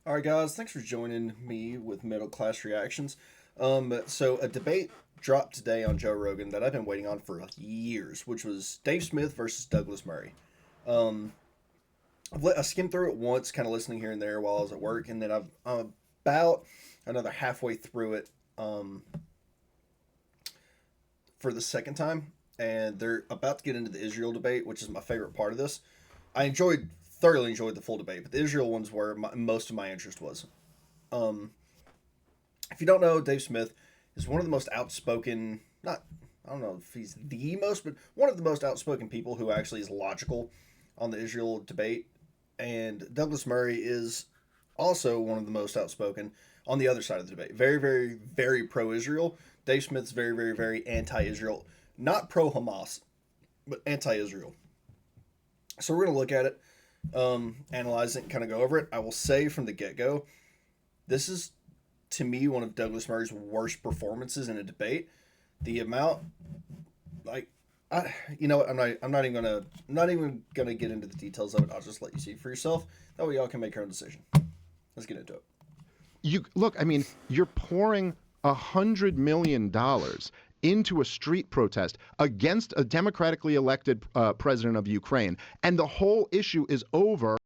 All right, guys, thanks for joining me with Middle Class Reactions. So a debate dropped today on Joe Rogan that I've been waiting on for years, which was Dave Smith versus Douglas Murray. Um, I skimmed through it once, kind of listening here and there while I was at work, and then I'm about another halfway through it for the second time, and they're about to get into the Israel debate, which is my favorite part of this. Thoroughly enjoyed the full debate, but the Israel one's where most of my interest was. Um, if you don't know, Dave Smith is one of the most outspoken, not, I don't know if he's the most, but one of the most outspoken people who actually is logical on the Israel debate. And Douglas Murray is also one of the most outspoken on the other side of the debate. Very, very, very pro Israel. Dave Smith's very, very, very anti Israel. Not pro Hamas, but anti Israel. So we're going to look at it, analyze it, and kind of go over it. I will say from the get go, this is to me one of Douglas Murray's worst performances in a debate. The amount, like, you know what? I'm not even gonna get into the details of it. I'll just let you see for yourself. That way, y'all can make your own decision. Let's get into it. You look, I mean, you're pouring $100 million into a street protest against a democratically elected president of Ukraine, and the whole issue is over.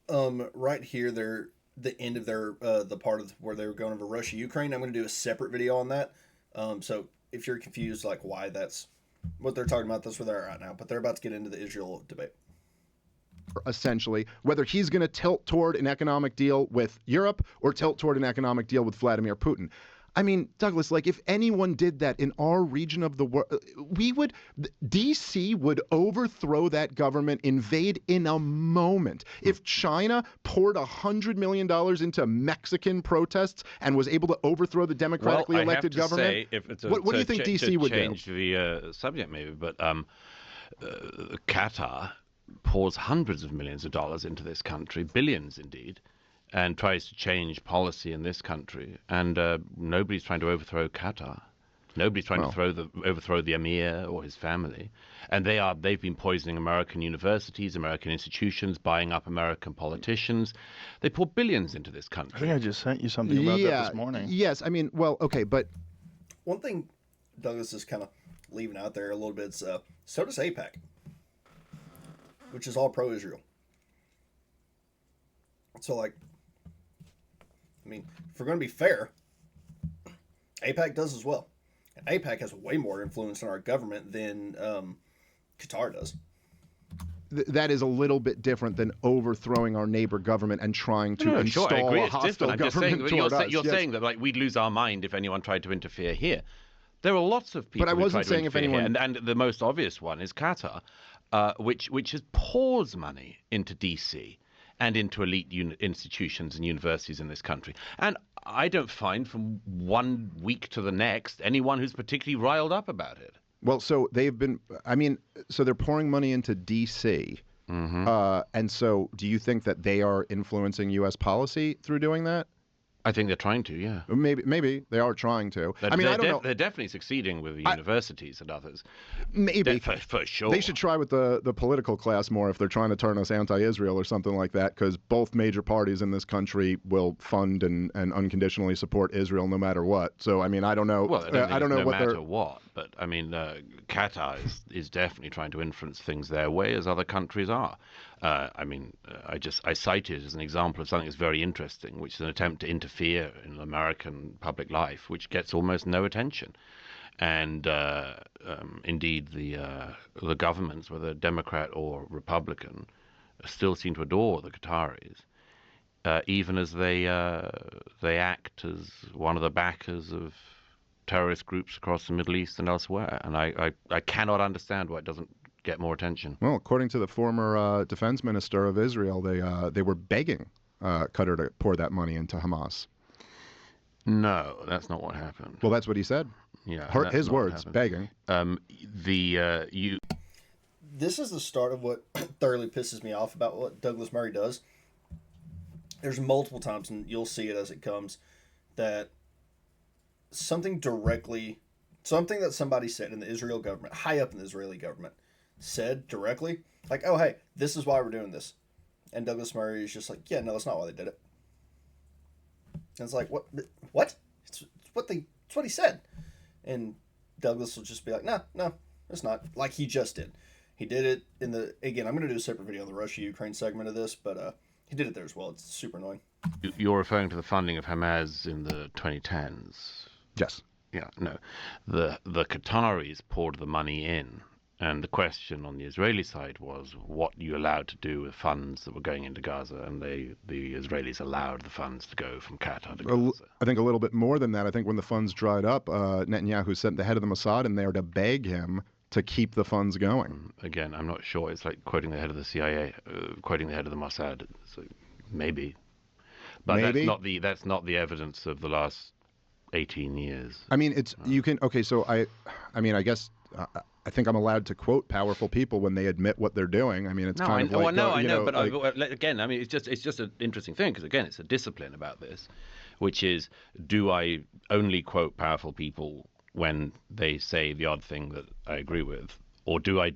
Right here, they're the end of their the part of where they were going over Russia Ukraine. I'm going to do a separate video on that. So if you're confused, like why that's what they're talking about, that's where they're at now. But they're about to get into the Israel debate. Essentially, whether he's going to tilt toward an economic deal with Europe or tilt toward an economic deal with Vladimir Putin. I mean, Douglas, like if anyone did that in our region of the world, DC would overthrow that government, invade in a moment. If China poured $100 million into Mexican protests and was able to overthrow the democratically elected government, say, if it's what do you think DC would do? Change the subject maybe, but Qatar pours hundreds of millions of dollars into this country, billions indeed, and tries to change policy in this country. And nobody's trying to overthrow Qatar. Nobody's trying to overthrow the emir or his family. And they've been poisoning American universities, American institutions, buying up American politicians. They pour billions into this country. I think I just sent you something about that this morning. Yes, I mean, well, okay, but one thing Douglas is kind of leaving out there a little bit is so does APAC, which is all pro-Israel. So, like, I mean, if we're going to be fair, APAC does as well. And APAC has way more influence on our government than Qatar does. That is a little bit different than overthrowing our neighbor government and trying to install I agree. a It's hostile different. I'm just saying, government toward us. you're saying that like we'd lose our mind if anyone tried to interfere here. There are lots of people. But I wasn't saying if anyone. And the most obvious one is Qatar, which has pours money into DC and into elite institutions and universities in this country. And I don't find from one week to the next anyone who's particularly riled up about it. Well, so they've been. I mean, so they're pouring money into DC. And so, do you think that they are influencing U.S. policy through doing that? I think they're trying to, yeah. Maybe they are trying to. I mean, I don't know. They're definitely succeeding with the universities and others. Maybe for sure. They should try with the political class more if they're trying to turn us anti-Israel or something like that, because both major parties in this country will fund and unconditionally support Israel no matter what. So, I mean, I don't know. Well, I don't know no what matter what, but I mean, Qatar is definitely trying to influence things their way, as other countries are. I mean, I cite it as an example of something that's very interesting, which is an attempt to interfere in American public life, which gets almost no attention. And indeed, the governments, whether Democrat or Republican, still seem to adore the Qataris, even as they act as one of the backers of terrorist groups across the Middle East and elsewhere. And I cannot understand why it doesn't get more attention. Well, according to the former defense minister of Israel, they were begging Qatar to pour that money into Hamas. No, that's not what happened. Well, that's what he said. Yeah, his words, begging. This is the start of what thoroughly pisses me off about what Douglas Murray does. There's multiple times, and you'll see it as it comes, that something that somebody said in the Israel government, high up in the Israeli government, said directly, like, oh, hey, this is why we're doing this. And Douglas Murray is just like, yeah, no, that's not why they did it. And it's like, what? It's what he said. And Douglas will just be like, no, it's not. Like he just did. He did it again, I'm going to do a separate video on the Russia-Ukraine segment of this, but he did it there as well. It's super annoying. You're referring to the funding of Hamas in the 2010s. Yes. Yeah, no. The Qataris poured the money in, and the question on the Israeli side was what you allowed to do with funds that were going into Gaza, and the Israelis allowed the funds to go from Qatar to Gaza. I think a little bit more than that. I think when the funds dried up, Netanyahu sent the head of the Mossad in there to beg him to keep the funds going. Again, I'm not sure. It's like quoting the head of the CIA, quoting the head of the Mossad. So maybe, but maybe? that's not the evidence of the last 18 years. I mean, you can. Okay, so I mean, I guess. I think I'm allowed to quote powerful people when they admit what they're doing. I mean, it's kind of like... I know, but again, I mean, it's just an interesting thing because, again, it's a discipline about this, which is, do I only quote powerful people when they say the odd thing that I agree with, or do I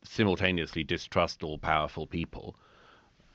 simultaneously distrust all powerful people?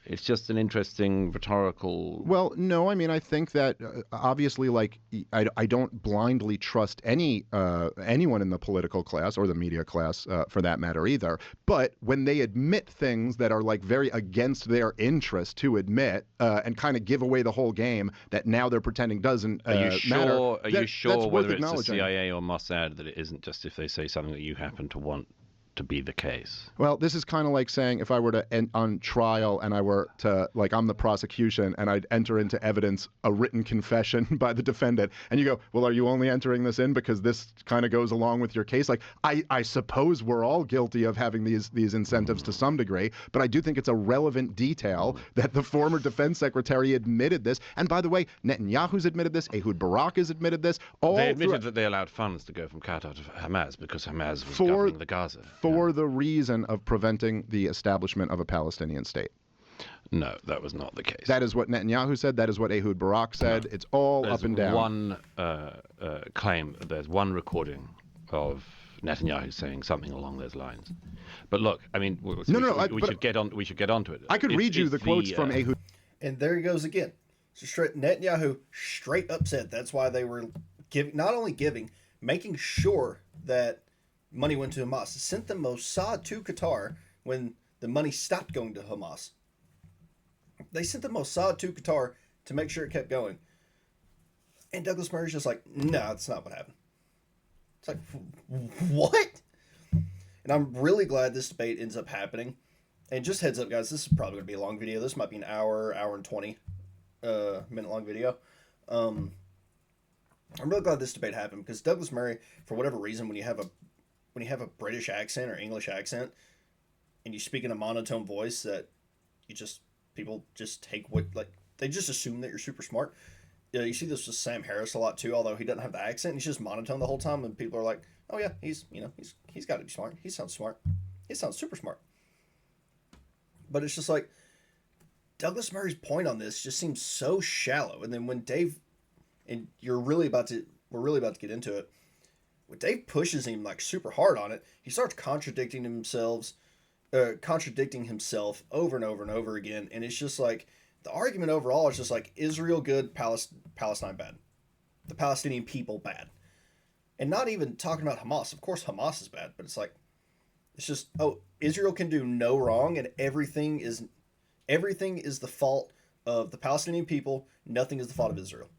It's just an interesting rhetorical... Well, no, I mean, I think that obviously, like, I don't blindly trust anyone in the political class or the media class for that matter either. But when they admit things that are like very against their interest to admit and kind of give away the whole game that now they're pretending doesn't matter. Are you sure whether it's the CIA or Mossad that it isn't just if they say something that you happen to want to be the case? Well, this is kind of like saying if I were to end on trial and I were to, like, I'm the prosecution and I'd enter into evidence a written confession by the defendant, and you go, well, are you only entering this in because this kind of goes along with your case? Like, I suppose we're all guilty of having these incentives to some degree, but I do think it's a relevant detail that the former defense secretary admitted this. And by the way, Netanyahu's admitted this, Ehud Barak has admitted this. They admitted that they allowed funds to go from Qatar to Hamas because Hamas was governing the Gaza. For the reason of preventing the establishment of a Palestinian state. No, that was not the case. That is what Netanyahu said. That is what Ehud Barak said. No. It's all up and down. There's one claim. There's one recording of Netanyahu saying something along those lines. But look, I mean, we should get onto it. I could read you the quotes from Ehud. And there he goes again. So Netanyahu straight up said that's why they were making sure that money went to Hamas. Sent the Mossad to Qatar when the money stopped going to Hamas. They sent the Mossad to Qatar to make sure it kept going. And Douglas Murray's just like, no, that's not what happened. It's like, what? And I'm really glad this debate ends up happening. And just heads up, guys, this is probably going to be a long video. This might be an hour and 20 minute long video. I'm really glad this debate happened because Douglas Murray, for whatever reason, when you have a British accent or English accent and you speak in a monotone voice that people just take they just assume that you're super smart. You see this with Sam Harris a lot too, although he doesn't have the accent. He's just monotone the whole time and people are like, oh yeah, he's got to be smart. He sounds smart. He sounds super smart. But it's just like Douglas Murray's point on this just seems so shallow. And then when Dave, and we're really about to get into it, when Dave pushes him like super hard on it, he starts contradicting himself over and over and over again. And it's just like the argument overall is just like Israel good, Palestine bad, the Palestinian people bad, and not even talking about Hamas. Of course, Hamas is bad, but it's just Israel can do no wrong, and everything is the fault of the Palestinian people. Nothing is the fault of Israel.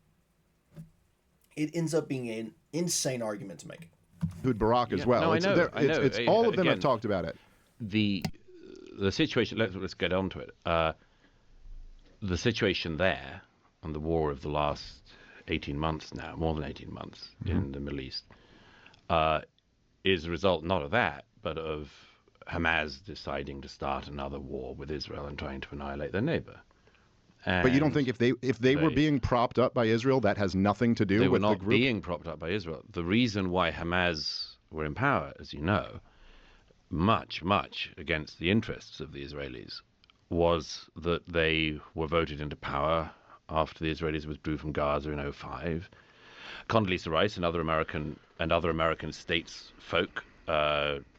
It ends up being an insane argument to make. Ehud Barak as well. No, I know. It's all of them have talked about it. The situation. Let's get on to it. The situation there, and the war of the last 18 months now, more than 18 months in the Middle East, is a result not of that, but of Hamas deciding to start another war with Israel and trying to annihilate their neighbor. But you don't think if they were being propped up by Israel, that has nothing to do with the group? They were not being propped up by Israel. The reason why Hamas were in power, as you know, much against the interests of the Israelis, was that they were voted into power after the Israelis withdrew from Gaza in 2005. Condoleezza Rice and other American statesfolk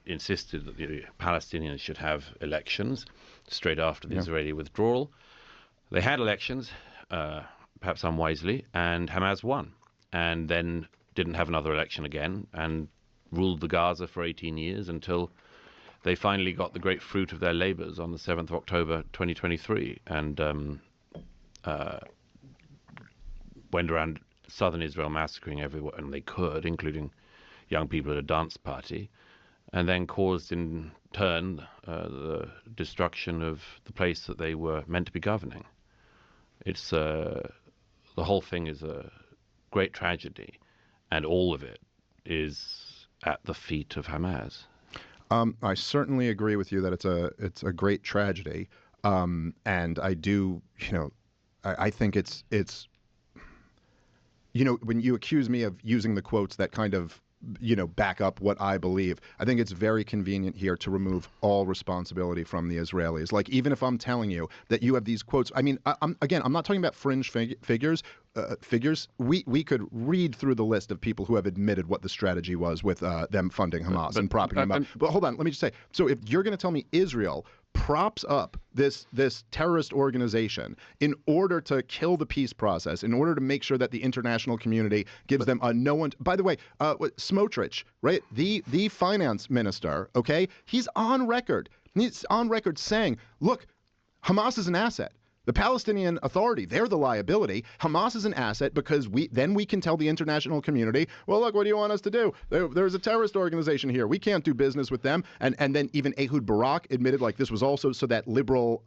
insisted that the Palestinians should have elections straight after the Israeli withdrawal. They had elections. perhaps unwisely, and Hamas won, and then didn't have another election again, and ruled the Gaza for 18 years until they finally got the great fruit of their labors on the 7th of October 2023, and went around southern Israel massacring everyone they could, including young people at a dance party, and then caused in turn the destruction of the place that they were meant to be governing. It's the whole thing is a great tragedy, and all of it is at the feet of Hamas. I certainly agree with you that it's a great tragedy, and I do, I think it's when you accuse me of using the quotes that kind of back up what I believe, I think it's very convenient here to remove all responsibility from the Israelis. Like, even if I'm telling you that you have these quotes, I mean, I'm not talking about fringe figures. We could read through the list of people who have admitted what the strategy was with them funding Hamas and propping them up. But hold on, let me just say, so if you're going to tell me Israel props up this terrorist organization in order to kill the peace process, in order to make sure that the international community gives them a no one. By the way, Smotrich, right? The finance minister, okay, he's on record. He's on record saying, look, Hamas is an asset. The Palestinian Authority, they're the liability. Hamas is an asset because we can tell the international community, well, look, what do you want us to do? There's a terrorist organization here. We can't do business with them. And then even Ehud Barak admitted, like, this was also so that liberal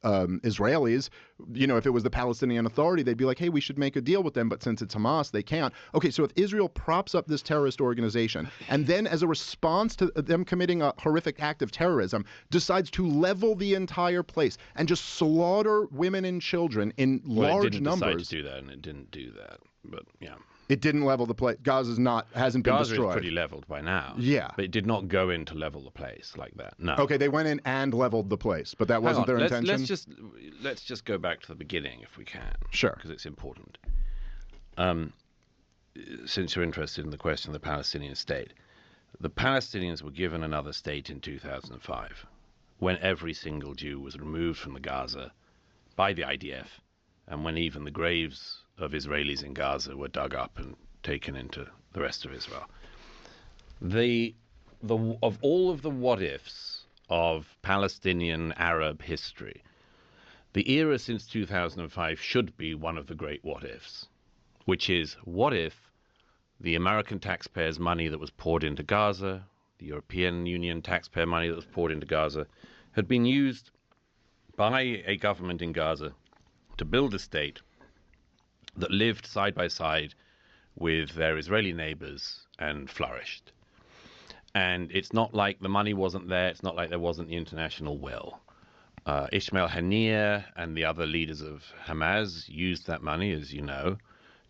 Israelis, if it was the Palestinian Authority, they'd be like, hey, we should make a deal with them. But since it's Hamas, they can't. Okay, so if Israel props up this terrorist organization and then as a response to them committing a horrific act of terrorism, decides to level the entire place and just slaughter women and children in large numbers. It didn't decide to do that, and it didn't do that. But, yeah. It didn't level the place. Hasn't been destroyed. Gaza is pretty leveled by now. Yeah. But it did not go in to level the place like that. No. Okay, they went in and leveled the place, but that wasn't their intention? Let's just go back to the beginning if we can. Sure. Because it's important. Since you're interested in the question of the Palestinian state, the Palestinians were given another state in 2005 when every single Jew was removed from the Gaza by the IDF, and when even the graves of Israelis in Gaza were dug up and taken into the rest of Israel. Of all of the what-ifs of Palestinian Arab history, the era since 2005 should be one of the great what-ifs, which is, what if the American taxpayers' money that was poured into Gaza, the European Union taxpayer money that was poured into Gaza, had been used by a government in Gaza to build a state that lived side by side with their Israeli neighbors and flourished. And it's not like the money wasn't there. It's not like there wasn't the international will. Ismail Haniyeh and the other leaders of Hamas used that money, as you know,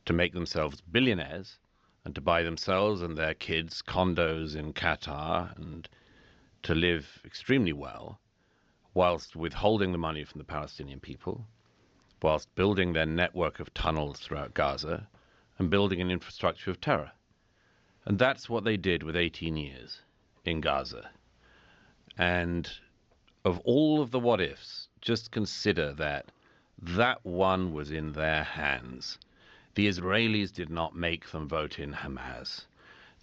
to make themselves billionaires and to buy themselves and their kids condos in Qatar and to live extremely well, whilst withholding the money from the Palestinian people, whilst building their network of tunnels throughout Gaza and building an infrastructure of terror. And that's what they did with 18 years in Gaza. And of all of the what-ifs, just consider that one was in their hands. The Israelis did not make them vote in Hamas.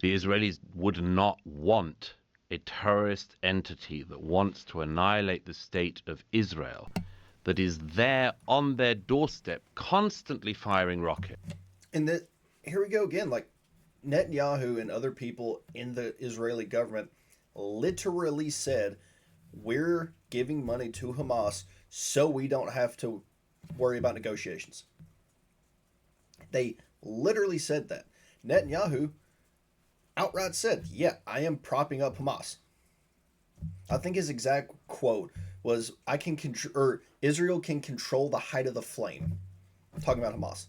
The Israelis would not want a terrorist entity that wants to annihilate the state of Israel, that is there on their doorstep, constantly firing rockets. And here we go again, like Netanyahu and other people in the Israeli government literally said, we're giving money to Hamas so we don't have to worry about negotiations. They literally said that. Netanyahu outright said, yeah, I am propping up Hamas. I think his exact quote was, Israel can control the height of the flame. I'm talking about Hamas.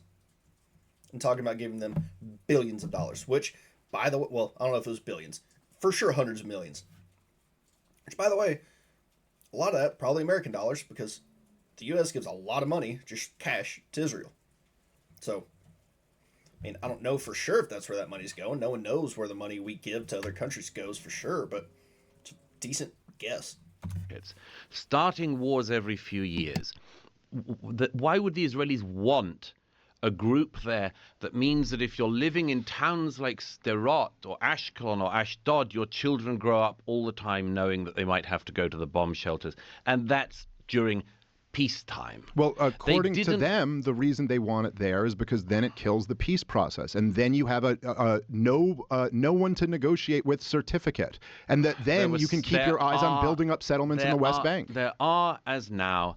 And talking about giving them billions of dollars, which, by the way, well, I don't know if it was billions. For sure, hundreds of millions. Which, by the way, a lot of that, probably American dollars, because the U.S. gives a lot of money, just cash, to Israel. So, I mean, I don't know for sure if that's where that money's going. No one knows where the money we give to other countries goes for sure, but it's a decent guess. It's starting wars every few years. Why would the Israelis want a group there that means that if you're living in towns like Sderot or Ashkelon or Ashdod, your children grow up all the time knowing that they might have to go to the bomb shelters. And that's during peacetime. Well, according to them, the reason they want it there is because then it kills the peace process, and then you have a no one to negotiate with certificate, and that then you can keep your eyes on building up settlements in the West Bank. There are, as now,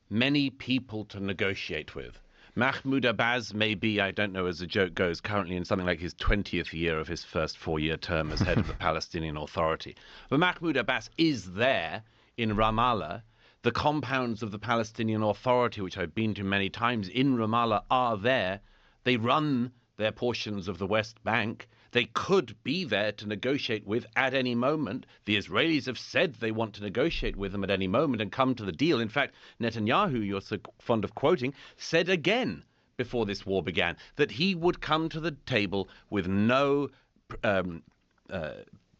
many people to negotiate with. Mahmoud Abbas may be, I don't know as the joke goes, currently in something like his 20th year of his first 4-year term as head of the Palestinian Authority. But Mahmoud Abbas is there in Ramallah. The compounds of the Palestinian Authority, which I've been to many times in Ramallah, are there. They run their portions of the West Bank. They could be there to negotiate with at any moment. The Israelis have said they want to negotiate with them at any moment and come to the deal. In fact, Netanyahu, you're so fond of quoting, said again before this war began that he would come to the table with no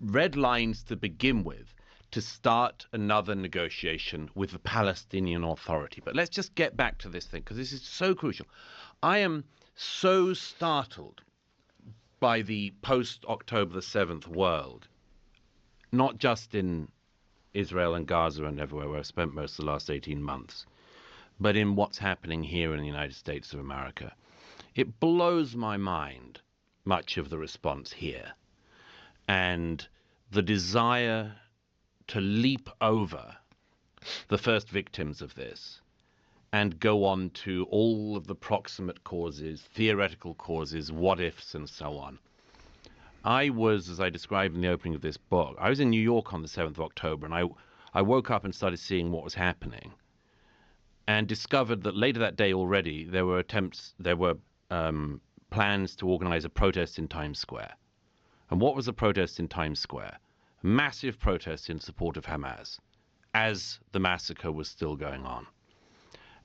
red lines to begin with, to start another negotiation with the Palestinian Authority. But let's just get back to this thing, because this is so crucial. I am so startled by the post-October the 7th world, not just in Israel and Gaza and everywhere where I've spent most of the last 18 months, but in what's happening here in the United States of America. It blows my mind, much of the response here, and the desire to leap over the first victims of this and go on to all of the proximate causes, theoretical causes, what-ifs, and so on. I was, as I described in the opening of this book, I was in New York on the 7th of October, and I woke up and started seeing what was happening and discovered that later that day already there were plans to organize a protest in Times Square. And what was the protest in Times Square? Massive protest in support of Hamas as the massacre was still going on.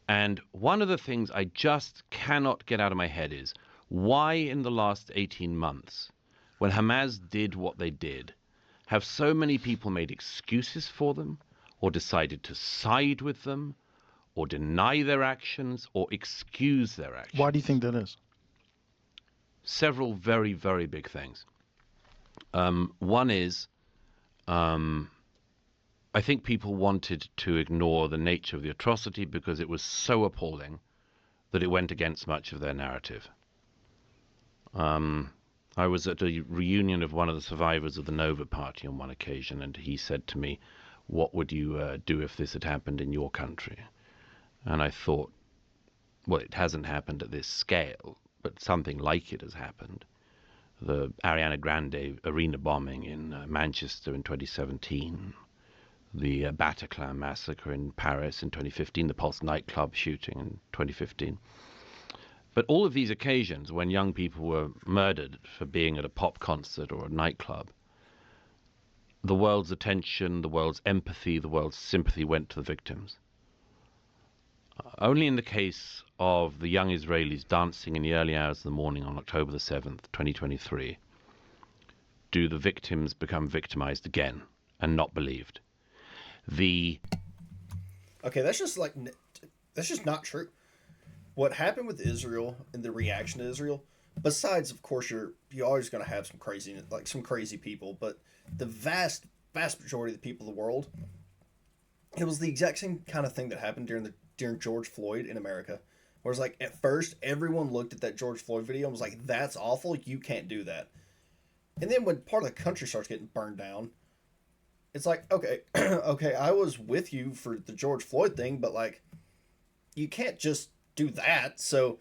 And one of the things I just cannot get out of my head is why in the last 18 months, when Hamas did what they did, have so many people made excuses for them, or decided to side with them, or deny their actions, or excuse their actions? Why do you think that is? Several very, very big things. One is, I think people wanted to ignore the nature of the atrocity because it was so appalling that it went against much of their narrative. I was at a reunion of one of the survivors of the Nova Party on one occasion, and he said to me, "What would you do if this had happened in your country?" And I thought, well, it hasn't happened at this scale, but something like it has happened. The Ariana Grande arena bombing in Manchester in 2017, the Bataclan massacre in Paris in 2015, the Pulse nightclub shooting in 2015. But all of these occasions when young people were murdered for being at a pop concert or a nightclub, the world's attention, the world's empathy, the world's sympathy went to the victims. Only in the case of the young Israelis dancing in the early hours of the morning on October the 7th, 2023, do the victims become victimized again and not believed. Okay, that's just not true. What happened with Israel and the reaction to Israel, besides, of course, you're always going to have some crazy people, but the vast majority of the people of the world, it was the exact same kind of thing that happened during George Floyd in America. Where it's like, at first, everyone looked at that George Floyd video and was like, that's awful, you can't do that. And then when part of the country starts getting burned down, it's like, okay, I was with you for the George Floyd thing, but like, you can't just do that. So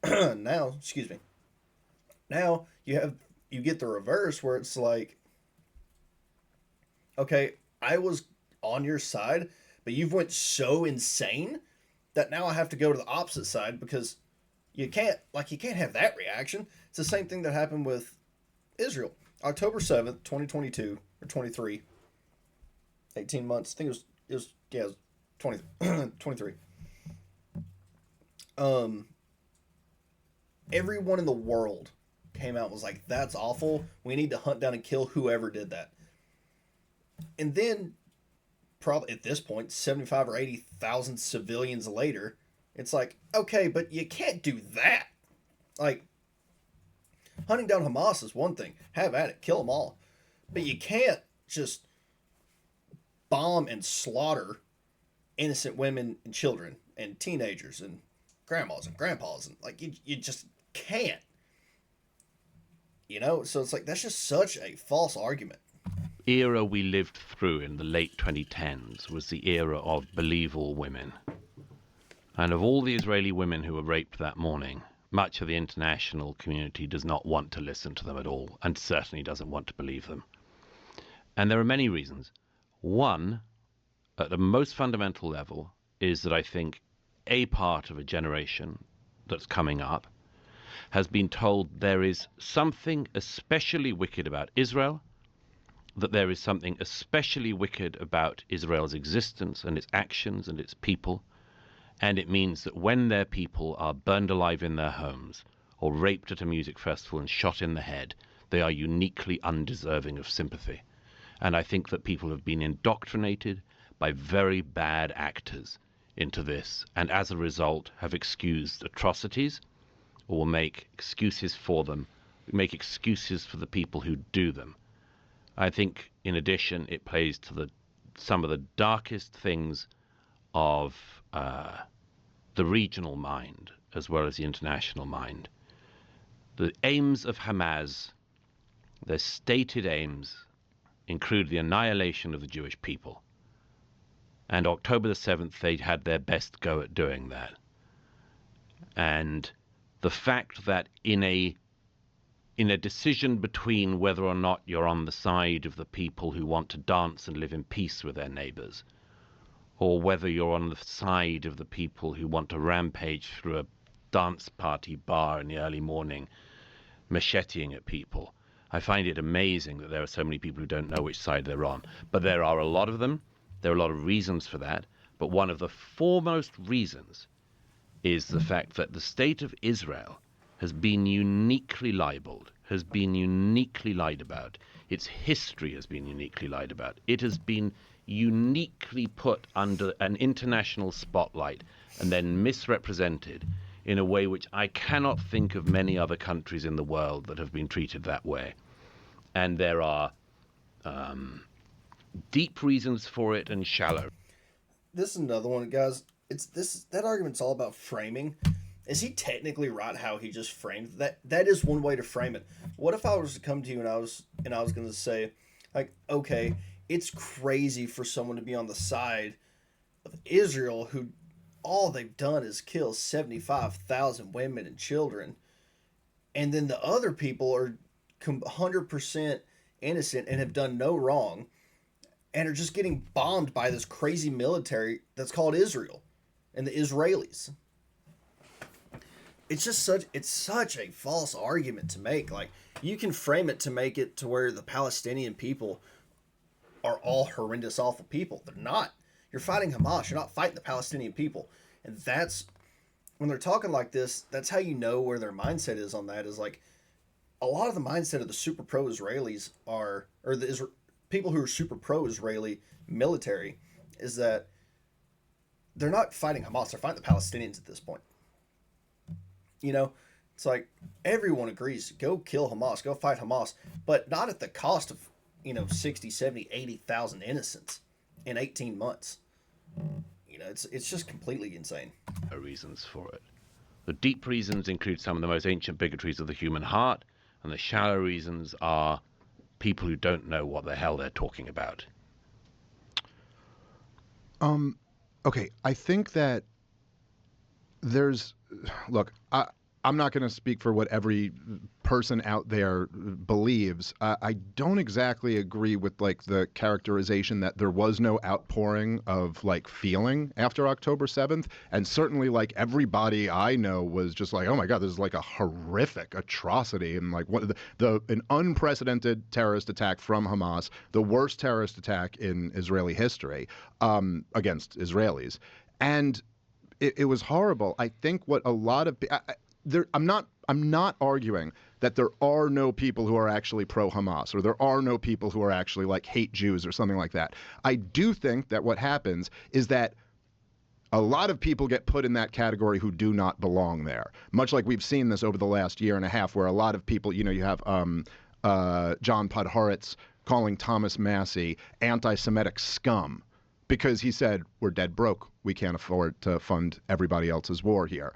now, excuse me, now you get the reverse where it's like, okay, I was on your side, but you've went so insane that now I have to go to the opposite side because you can't have that reaction. It's the same thing that happened with Israel. October 7th, 2022 or 23. 18 months. I think it was 20, 23. Everyone in the world came out and was like, that's awful. We need to hunt down and kill whoever did that. And then probably at this point, 75 or 80,000 civilians later, it's like, okay, but you can't do that. Like, hunting down Hamas is one thing. Have at it. Kill them all. But you can't just bomb and slaughter innocent women and children and teenagers and grandmas and grandpas. And, like, you just can't. You know? So it's like, that's just such a false argument. Era we lived through in the late 2010s was the era of Believe All Women. And of all the Israeli women who were raped that morning, much of the international community does not want to listen to them at all, and certainly doesn't want to believe them. And there are many reasons. One, at the most fundamental level, is that I think a part of a generation that's coming up has been told there is something especially wicked about Israel, that there is something especially wicked about Israel's existence and its actions and its people, and it means that when their people are burned alive in their homes or raped at a music festival and shot in the head, they are uniquely undeserving of sympathy. And I think that people have been indoctrinated by very bad actors into this, and as a result have excused atrocities or will make excuses for them, make excuses for the people who do them. I think, in addition, it plays to some of the darkest things of the regional mind as well as the international mind. The aims of Hamas, their stated aims, include the annihilation of the Jewish people. And October the 7th, they had their best go at doing that. And the fact that in a decision between whether or not you're on the side of the people who want to dance and live in peace with their neighbors, or whether you're on the side of the people who want to rampage through a dance party bar in the early morning, macheteing at people. I find it amazing that there are so many people who don't know which side they're on. But there are a lot of them. There are a lot of reasons for that. But one of the foremost reasons is the fact that the state of Israel has been uniquely libeled, has been uniquely lied about. Its history has been uniquely lied about. It has been uniquely put under an international spotlight and then misrepresented in a way which I cannot think of many other countries in the world that have been treated that way. And there are deep reasons for it and shallow. This is another one, guys. That argument's all about framing. Is he technically right how he just framed that? That is one way to frame it. What if I was to come to you and I was going to say, like, okay, it's crazy for someone to be on the side of Israel who all they've done is kill 75,000 women and children, and then the other people are 100% innocent and have done no wrong and are just getting bombed by this crazy military that's called Israel and the Israelis. It's such a false argument to make. Like, you can frame it to make it to where the Palestinian people are all horrendous, awful people. They're not. You're fighting Hamas. You're not fighting the Palestinian people. And that's, when they're talking like this, that's how you know where their mindset is on that. Is like, a lot of the mindset of the super pro-Israelis people who are super pro-Israeli military, is that they're not fighting Hamas. They're fighting the Palestinians at this point. You know, it's like everyone agrees, go kill Hamas, go fight Hamas, but not at the cost of, 60, 70, 80,000 innocents in 18 months. It's just completely insane. Reasons for it. The deep reasons include some of the most ancient bigotries of the human heart, and the shallow reasons are people who don't know what the hell they're talking about. Okay, I think that I'm not going to speak for what every person out there believes. I don't exactly agree with like the characterization that there was no outpouring of like feeling after October 7th. And certainly like everybody I know was just like, oh my God, this is like a horrific atrocity. And like an unprecedented terrorist attack from Hamas, the worst terrorist attack in Israeli history against Israelis. And it was horrible. I think what a lot of I'm not arguing that there are no people who are actually pro-Hamas or there are no people who are actually like hate Jews or something like that. I do think that what happens is that A lot of people get put in that category who do not belong there. Much like we've seen this over the last year and a half, where a lot of people, you have John Podhoretz calling Thomas Massie anti-Semitic scum because he said, we're dead broke. We can't afford to fund everybody else's war here.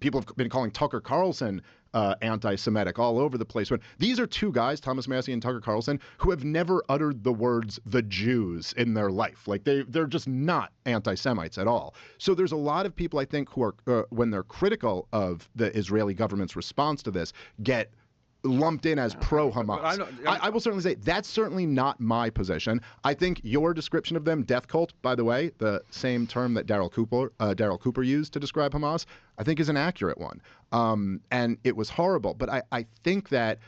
People have been calling Tucker Carlson anti-Semitic all over the place. When these are two guys, Thomas Massie and Tucker Carlson, who have never uttered the words "the Jews" in their life. Like they're just not anti-Semites at all. So there's a lot of people, I think, who are when they're critical of the Israeli government's response to this, get lumped in as pro-Hamas. I will certainly say that's certainly not my position. I think your description of them, death cult, by the way, the same term that Daryl Cooper used to describe Hamas, I think is an accurate one. And it was horrible. But I think that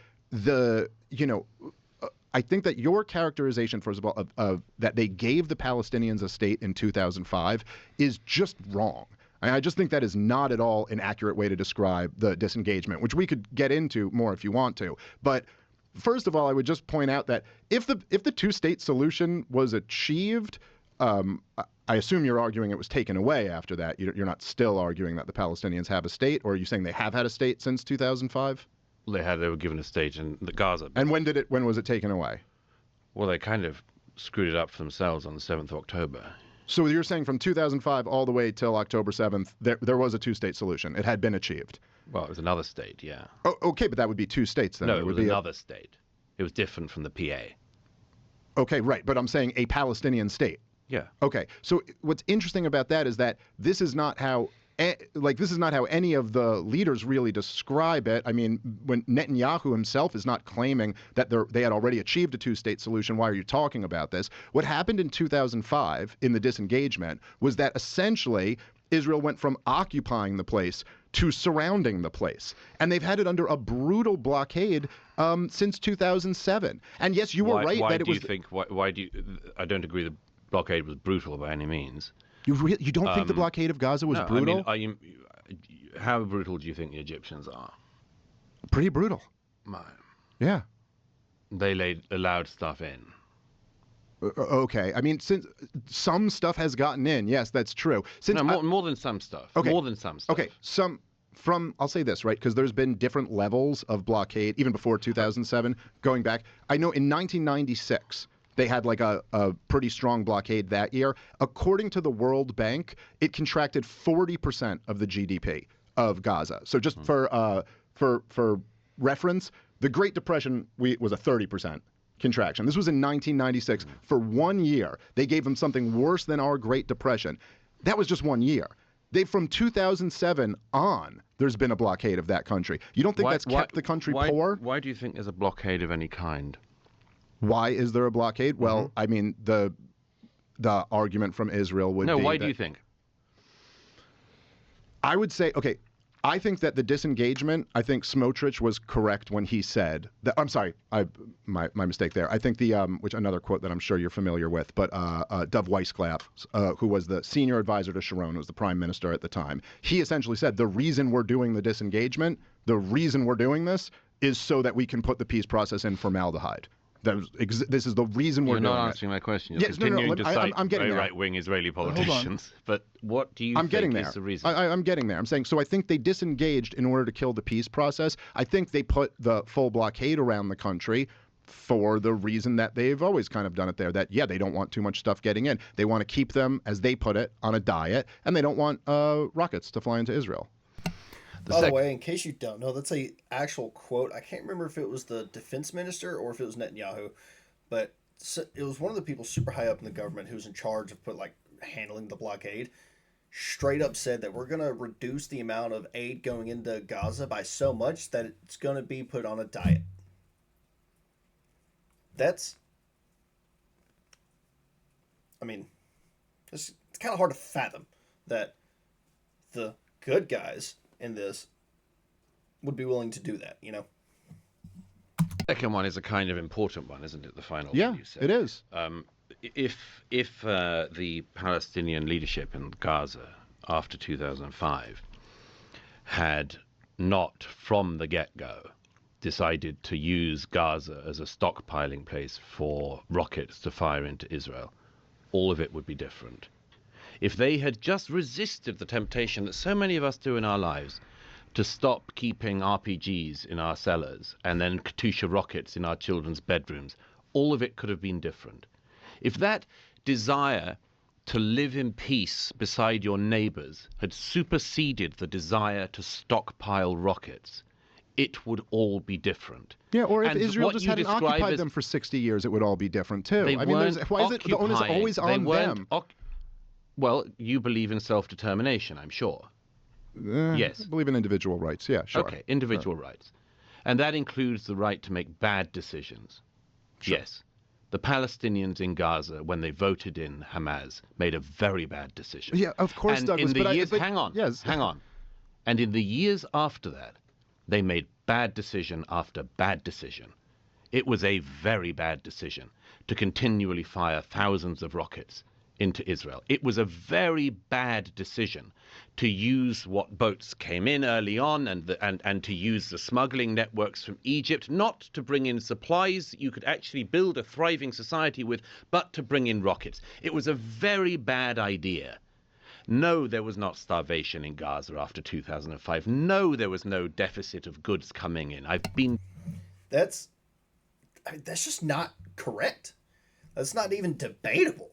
I think that your characterization, first of all, of that they gave the Palestinians a state in 2005 is just wrong. I just think that is not at all an accurate way to describe the disengagement, which we could get into more if you want to. But first of all, I would just point out that if the two-state solution was achieved, I assume you're arguing it was taken away after that. You're not still arguing that the Palestinians have a state, or are you saying they have had a state since 2005? They were given a state in the Gaza. And when was it taken away? Well, they kind of screwed it up for themselves on the 7th of October. So you're saying from 2005 all the way till October 7th, there was a two-state solution. It had been achieved. Well, it was another state, yeah. Oh, okay, but that would be two states then. No, it was another state. It was different from the PA. Okay, right, but I'm saying a Palestinian state. Yeah. Okay, so what's interesting about that is that this is not how any of the leaders really describe it. I mean, when Netanyahu himself is not claiming that they had already achieved a two-state solution, why are you talking about this? What happened in 2005 in the disengagement was that essentially Israel went from occupying the place to surrounding the place. And they've had it under a brutal blockade since 2007. And yes, you were right that it was... Why do you... I don't agree the blockade was brutal by any means. You don't think the blockade of Gaza was brutal? I mean, how brutal do you think the Egyptians are? Pretty brutal. Yeah. They allowed stuff in. Okay. I mean, since some stuff has gotten in, yes, that's true. More than some stuff. Okay. More than some stuff. Okay. I'll say this, right? Because there's been different levels of blockade, even before 2007, going back. I know in 1996... they had like a pretty strong blockade that year. According to the World Bank, it contracted 40% of the GDP of Gaza. So just for reference, the Great Depression was a 30% contraction. This was in 1996. For 1 year, they gave them something worse than our Great Depression. That was just 1 year. From 2007 on, there's been a blockade of that country. You don't think that's kept the country poor? Why do you think there's a blockade of any kind? Why is there a blockade? Well, I mean, the argument from Israel would be... No, why do you think? I would say, okay, I think that the disengagement, I think Smotrich was correct when he said... I'm sorry, my mistake there. I think which another quote that I'm sure you're familiar with, but Dov Weisskopf, who was the senior advisor to Sharon, who was the prime minister at the time, he essentially said the reason we're doing the disengagement, the reason we're doing this, is so that we can put the peace process in formaldehyde. This is the reason we're doing it. You're not answering my question. You're continuing to cite very right-wing Israeli politicians. But what do you think is the reason? I'm getting there. I'm saying, so I think they disengaged in order to kill the peace process. I think they put the full blockade around the country for the reason that they've always kind of done it there, that, yeah, they don't want too much stuff getting in. They want to keep them, as they put it, on a diet, and they don't want rockets to fly into Israel. By the way, in case you don't know, that's a actual quote. I can't remember if it was the defense minister or if it was Netanyahu, but it was one of the people super high up in the government who's in charge of handling the blockade. Straight up said that we're going to reduce the amount of aid going into Gaza by so much that it's going to be put on a diet. It's kind of hard to fathom that the good guys in this would be willing to do that, you know? Second one is a kind of important one, isn't it? The final one you said. It is. If the Palestinian leadership in Gaza after 2005 had not from the get-go decided to use Gaza as a stockpiling place for rockets to fire into Israel, all of it would be different. If they had just resisted the temptation that so many of us do in our lives to stop keeping RPGs in our cellars and then Katyusha rockets in our children's bedrooms, all of it could have been different. If that desire to live in peace beside your neighbors had superseded the desire to stockpile rockets, it would all be different. Yeah, or if And Israel what just you hadn't describe occupied as- them for 60 years, it would all be different too. They I mean, weren't why is it the onus occupying- always they on weren't them? Well, you believe in self-determination, I'm sure. Yes. I believe in individual rights. Yeah, sure. Okay, individual rights. And that includes the right to make bad decisions. Sure. Yes. The Palestinians in Gaza, when they voted in Hamas, made a very bad decision. Yeah, of course, and Douglas. In the but years, I, hang on. Yes. Hang on. And in the years after that, they made bad decision after bad decision. It was a very bad decision to continually fire thousands of rockets into Israel. It was a very bad decision to use what boats came in early on and to use the smuggling networks from Egypt, not to bring in supplies that you could actually build a thriving society with, but to bring in rockets. It was a very bad idea. No, there was not starvation in Gaza after 2005. No, there was no deficit of goods coming in. That's just not correct. That's not even debatable.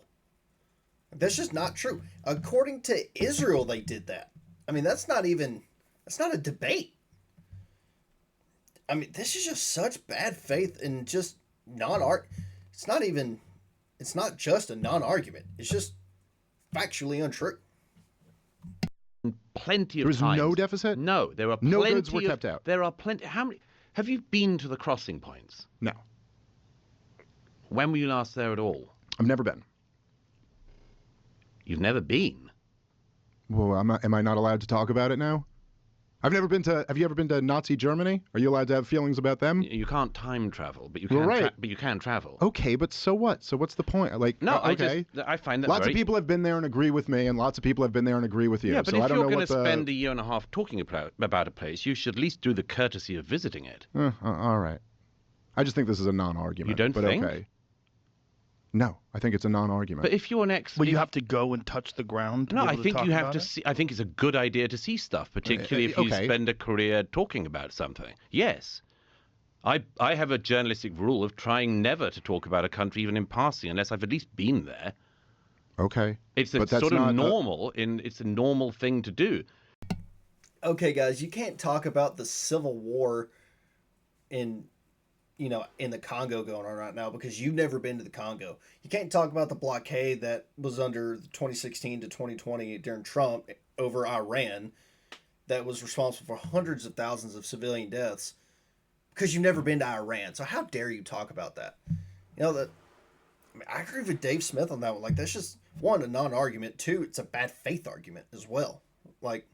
That's just not true. According to Israel, they did that. I mean, that's not a debate. I mean, this is just such bad faith and just non-art. It's not just a non-argument. It's just factually untrue. Plenty of There was times. no deficit? No, there are No plenty goods were kept out. There are plenty. How many? Have you been to the crossing points? No, When were you last there at all? I've never been. You've never been. Well, am I not allowed to talk about it now? I've never been to. Have you ever been to Nazi Germany? Are you allowed to have feelings about them? You can't time travel, but you can. Well, right. But you can travel. Okay, but so what? So what's the point? Like, No, okay. I find that Lots very... of people have been there and agree with me, and lots of people have been there and agree with you. Yeah, but so I if don't you're know going what to the... spend a year and a half talking about a place, you should at least do the courtesy of visiting it. all right. I just think this is a non-argument. You don't but think? Okay. No, I think it's a non-argument. But if you're an Well, you have to go and touch the ground. No, I think you have to see. see. I think it's a good idea to see stuff, particularly if you okay. spend a career talking about something. Yes, I have a journalistic rule of trying never to talk about a country even in passing unless I've at least been there. Okay. It's But that's sort of not normal. It's a normal thing to do. Okay, guys, you can't talk about the civil war in the Congo going on right now because you've never been to the Congo. You can't talk about the blockade that was under 2016 to 2020 during Trump over Iran that was responsible for hundreds of thousands of civilian deaths because you've never been to Iran. So how dare you talk about that? I agree with Dave Smith on that one. Like, that's just, one, a non-argument. Two, it's a bad faith argument as well. Like,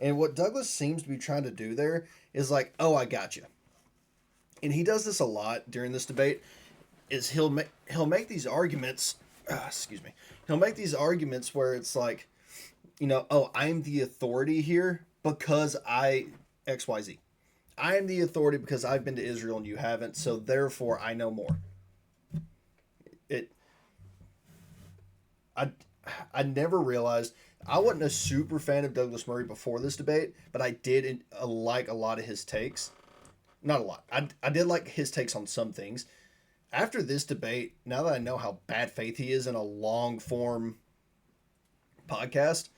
and what Douglas seems to be trying to do there is like, oh, I got you. And he does this a lot during this debate, is he'll make these arguments, he'll make these arguments where it's like, oh, I'm the authority here because XYZ. I am the authority because I've been to Israel and you haven't, so therefore I know more. I never realized, I wasn't a super fan of Douglas Murray before this debate, but I did like a lot of his takes. Not a lot. I did like his takes on some things. After this debate, now that I know how bad faith he is in a long form podcast,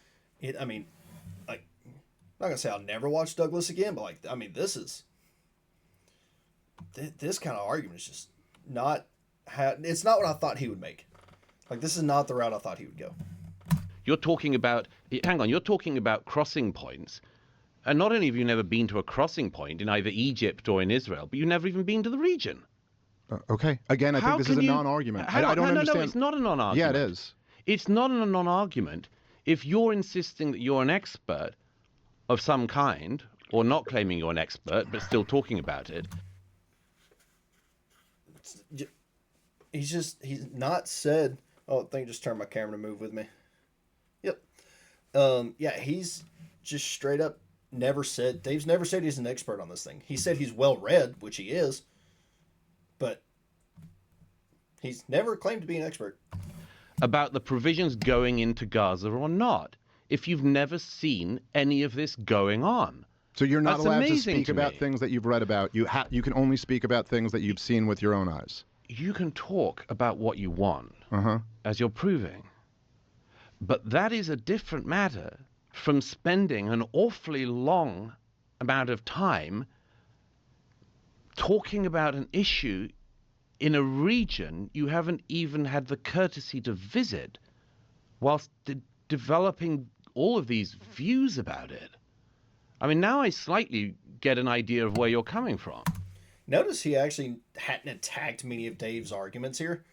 I'm not gonna say I'll never watch Douglas again, but this kind of argument is just not. It's not what I thought he would make. Like, this is not the route I thought he would go. You're talking about crossing points. And not only have you never been to a crossing point in either Egypt or in Israel, but you've never even been to the region. Okay. Again, I think this is a non-argument. I don't understand. No, it's not a non-argument. Yeah, it is. It's not a non-argument if you're insisting that you're an expert of some kind, or not claiming you're an expert, but still talking about it. He's not said, oh, I think I just turned my camera to move with me. Yep. Yeah, he's just straight up Dave's never said he's an expert on this thing. He said he's well read, which he is, but he's never claimed to be an expert. about the provisions going into Gaza or not if you've never seen any of this going on? So you're not That's allowed to amazing speak to about me. things that you've read about. You can only speak about things that you've seen with your own eyes. You can talk about what you want, Uh-huh. as you're proving. But that is a different matter from spending an awfully long amount of time talking about an issue in a region you haven't even had the courtesy to visit, whilst developing all of these views about it. I mean, now I slightly get an idea of where you're coming from. Notice he actually hadn't attacked many of Dave's arguments here.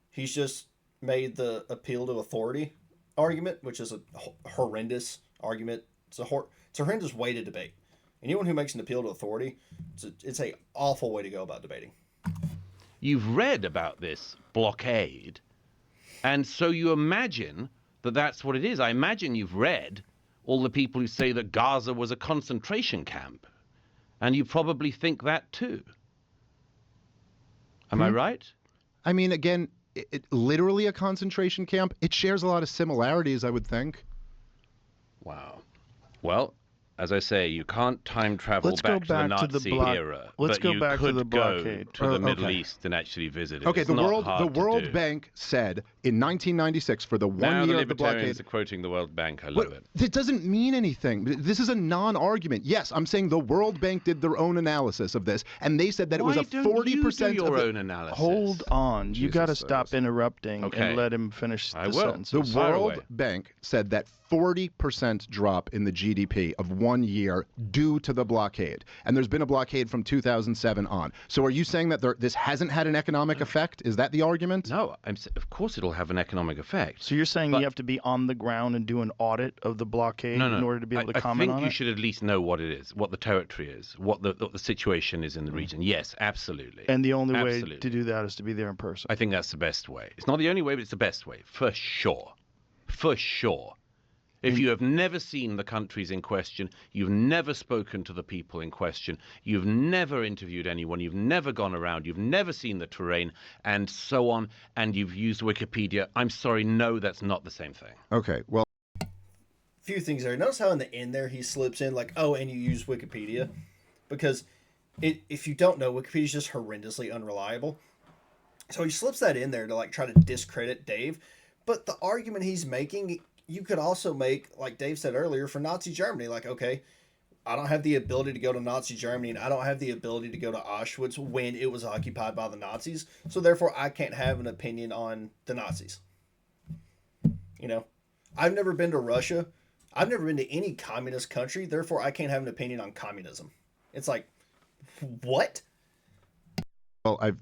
He's just made the appeal to authority argument, which is a horrendous argument. It's a horrendous way to debate. Anyone who makes an appeal to authority, it's a awful way to go about debating. You've read about this blockade, and so you imagine that that's what it is. I imagine you've read all the people who say that Gaza was a concentration camp, and you probably think that too. Am I right? I mean, again, literally a concentration camp. It shares a lot of similarities, I would think. Wow. Well, as I say, you can't time travel Let's go back to the back to the Nazi era. let's but go you back to could the go blockade. to the Middle Okay. East and actually visit it. Okay, It's the not World hard to World do. Bank said in 1996 for the one Now the year of the libertarians blockade. are quoting the World Bank. I love it. It doesn't mean anything. This is a non-argument. Yes, I'm saying the World Bank did their own analysis of this, and they said that it was a 40% you do of your the, own analysis? Hold on. You got to Jesus, stop interrupting Okay. and let him finish I the will. sentence. the Fire World away. Bank said that 40% drop in the GDP of 1 year due to the blockade. And there's been a blockade from 2007 on. So are you saying that this hasn't had an economic effect? Is that the argument? No, of course it'll have an economic effect. So you're saying But- you have to be on the ground and do an audit of the blockade No, no. in order to be able to I comment think on you it? should at least know what it is, what the territory is, what the situation is in the region. Yes, absolutely. And the only way Absolutely. to do that is to be there in person. I think that's the best way. It's not the only way, but it's the best way, for sure. For sure. If you have never seen the countries in question, you've never spoken to the people in question, you've never interviewed anyone, you've never gone around, you've never seen the terrain, and so on, and you've used Wikipedia, I'm sorry, no, that's not the same thing. Okay, well, Few things there. Notice how in the end there he slips in like, oh, and you use Wikipedia, because if you don't know, Wikipedia is just horrendously unreliable. So he slips that in there to like try to discredit Dave. But the argument he's making, you could also make, like Dave said earlier, for Nazi Germany. Like, okay, I don't have the ability to go to Nazi Germany, and I don't have the ability to go to Auschwitz when it was occupied by the Nazis. So therefore, I can't have an opinion on the Nazis. You know, I've never been to Russia. I've never been to any communist country. Therefore, I can't have an opinion on communism. It's like, what? I've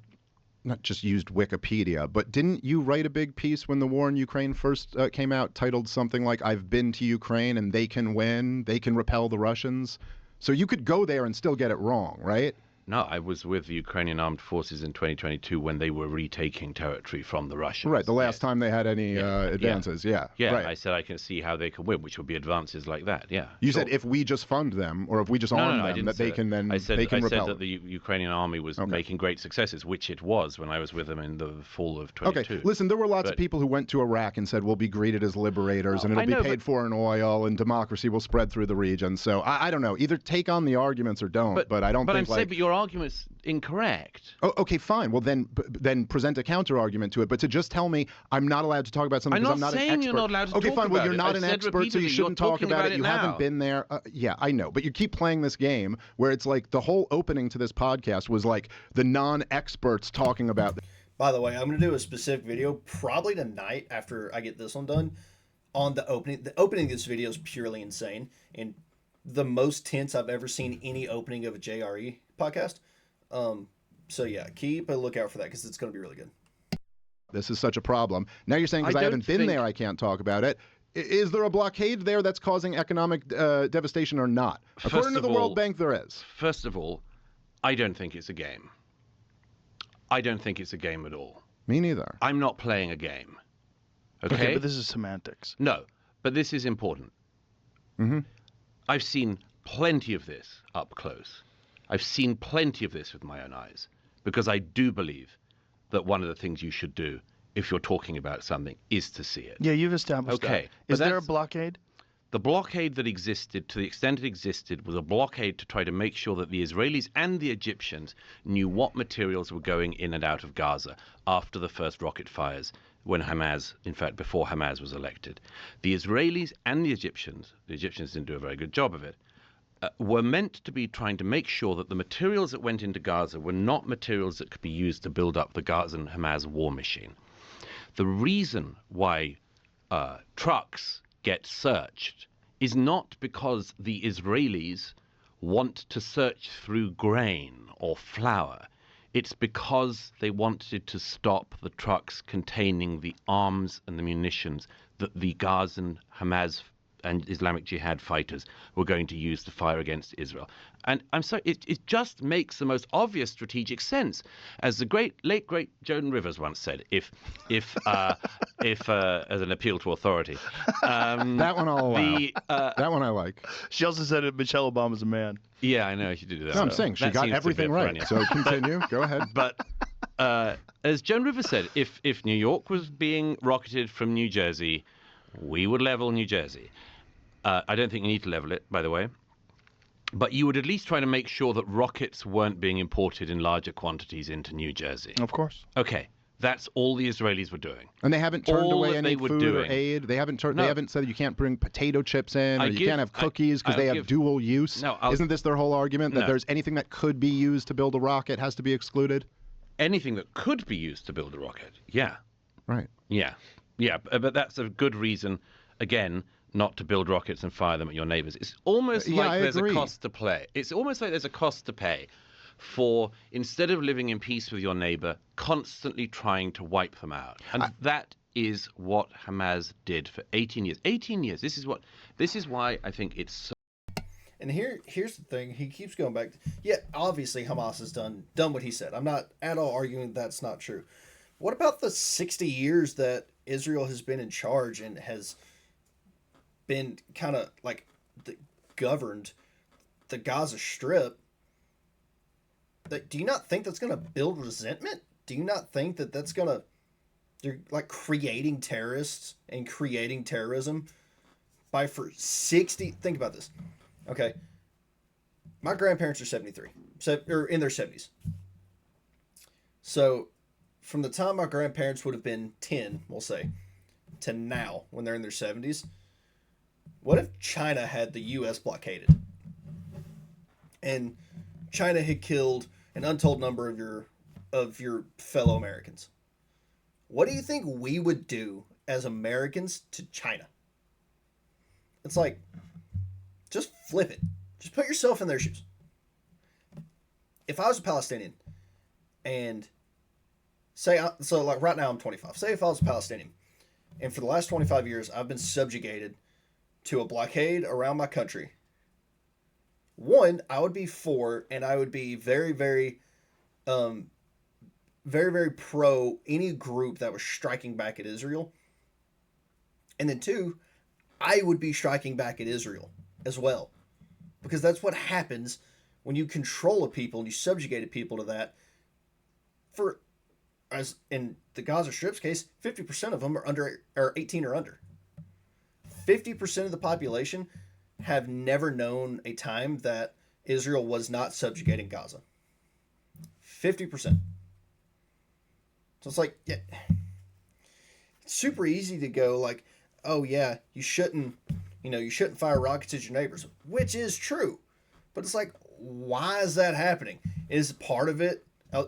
not just used Wikipedia, but didn't you write a big piece when the war in Ukraine first came out titled something like, I've been to Ukraine and they can win, they can repel the Russians? So you could go there and still get it wrong, right? No, I was with the Ukrainian armed forces in 2022 when they were retaking territory from the Russians. Right, the last Yes. time they had any advances, yeah. Yeah, right. I said I can see how they can win, which would be advances like that. Yeah. You sure. said if we just fund them, or if we just No, arm I them, didn't that say they can then I said, they can I repel said that them. the Ukrainian army was making great successes, which it was when I was with them in the fall of 22. Okay, listen, there were lots of But- people who went to Iraq and said we'll be greeted as liberators and I it'll know, be paid but- for in oil and democracy will spread through the region. So I don't know. Either take on the arguments or don't. But I don't But think I'm saying, but your argument's incorrect. Oh, okay, fine. Well, then present a counter argument to it. But to just tell me I'm not allowed to talk about something I'm because I'm not not an saying expert. you're not allowed to okay, talk fine. Well, about you're it. not I've an said expert, so you repeatedly, shouldn't you're talk talking about about it. it You haven't now. been there. Yeah, I know. But you keep playing this game where it's like the whole opening to this podcast was like the non-experts talking about this. By the way, I'm going to do a specific video probably tonight after I get this one done on the opening. The opening of this video is purely insane and the most tense I've ever seen any opening of a JRE podcast. So yeah, keep a lookout for that because it's going to be really good. This is such a problem. Now you're saying because I don't haven't been think- there, I can't talk about it. Is there a blockade there that's causing economic devastation or not? According to of the all- World Bank, there is. First of all, I don't think it's a game. I don't think it's a game at all. Me neither. I'm not playing a game. Okay? Okay, but this is semantics. No, but this is important. Mhm. I've seen plenty of this up close. I've seen plenty of this with my own eyes because I do believe that one of the things you should do if you're talking about something, is to see it. Yeah, you've established Okay, that. but Is there a that's- blockade? The blockade that existed, to the extent it existed, was a blockade to try to make sure that the Israelis and the Egyptians knew what materials were going in and out of Gaza after the first rocket fires, when Hamas, in fact, before Hamas was elected. The Israelis and the Egyptians didn't do a very good job of it, were meant to be trying to make sure that the materials that went into Gaza were not materials that could be used to build up the Gazan Hamas war machine. The reason why trucks get searched is not because the Israelis want to search through grain or flour. It's because they wanted to stop the trucks containing the arms and the munitions that the Gazan Hamas and Islamic Jihad fighters were going to use to fire against Israel. And I'm sorry, it just makes the most obvious strategic sense. As the late great Joan Rivers once said, if as an appeal to authority, That one I'll allow. That one I like. She also said that Michelle Obama's a man. yeah, I know she did that. No, I'm saying she That got seems to everything fit right. Frania. So continue. Go ahead. But as Joan Rivers said, if New York was being rocketed from New Jersey, we would level New Jersey. I don't think you need to level it, by the way. But you would at least try to make sure that rockets weren't being imported in larger quantities into New Jersey. Of course. Okay, that's all the Israelis were doing. And they haven't turned All away that any they were food or doing- aid. They haven't No. They haven't said you can't bring potato chips in, or you can't have cookies because they have dual use. No, Isn't this their whole argument that No. there's anything that could be used to build a rocket has to be excluded? Anything that could be used to build a rocket, yeah. Right. Yeah, but that's a good reason, again, not to build rockets and fire them at your neighbors. It's almost Yeah, like I there's agree. a cost to play. It's almost like there's a cost to pay for, instead of living in peace with your neighbor, constantly trying to wipe them out. And that is what Hamas did for 18 years. 18 years. This is why I think it's so. And here's the thing. He keeps going back. Yeah, obviously Hamas has done what he said. I'm not at all arguing that's not true. What about the 60 years that Israel has been in charge and has been kind of like governed the Gaza Strip? Do you not think that's going to build resentment? Do you not think that that's going to, they're like creating terrorists and creating terrorism by for 60, think about this. Okay. My grandparents are 73, or in their 70s. So from the time my grandparents would have been 10, we'll say, to now when they're in their 70s, what if China had the U.S. blockaded? And China had killed an untold number of your fellow Americans. What do you think we would do as Americans to China? It's like, just flip it. Just put yourself in their shoes. If I was a Palestinian and so like right now I'm 25. Say if I was a Palestinian and for the last 25 years I've been subjugated to a blockade around my country. One, I would be for, and I would be very, very, very, very pro any group that was striking back at Israel. And then two, I would be striking back at Israel as well. Because that's what happens when you control a people and you subjugate a people to that. For, as in the Gaza Strip's case, 50% of them are 18 or under. 50% of the population have never known a time that Israel was not subjugating Gaza. 50%. So it's like, yeah, it's super easy to go like, oh yeah, you shouldn't fire rockets at your neighbors, which is true. But it's like, why is that happening? Is part of it,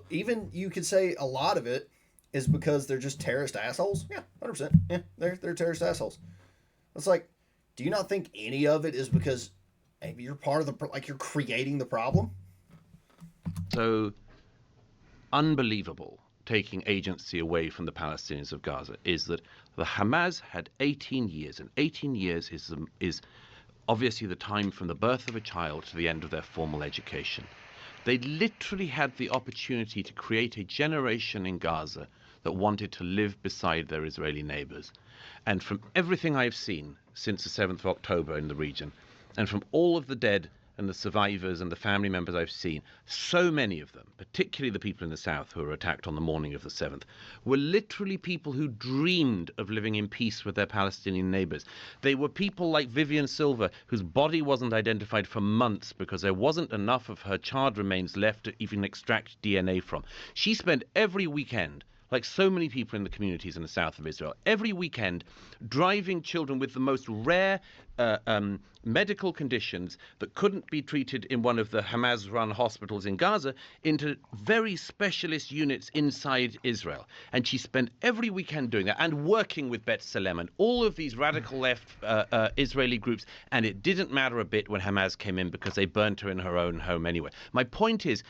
even you could say a lot of it, is because they're just terrorist assholes? Yeah, 100%. Yeah, they're terrorist assholes. It's like, do you not think any of it is because maybe you're part of the, like you're creating the problem? So unbelievable, taking agency away from the Palestinians of Gaza, is that the Hamas had 18 years, and 18 years is obviously the time from the birth of a child to the end of their formal education. They literally had the opportunity to create a generation in Gaza that wanted to live beside their Israeli neighbors. And from everything I've seen since the 7th of October in the region, and from all of the dead and the survivors and the family members I've seen, so many of them, particularly the people in the south who were attacked on the morning of the 7th, were literally people who dreamed of living in peace with their Palestinian neighbors. They were people like Vivian Silva, whose body wasn't identified for months because there wasn't enough of her charred remains left to even extract DNA from. She spent every weekend, like so many people in the communities in the south of Israel, every weekend driving children with the most rare medical conditions that couldn't be treated in one of the Hamas-run hospitals in Gaza into very specialist units inside Israel. And she spent every weekend doing that and working with B'Tselem and all of these radical left Israeli groups. And it didn't matter a bit when Hamas came in because they burnt her in her own home anyway. My point is,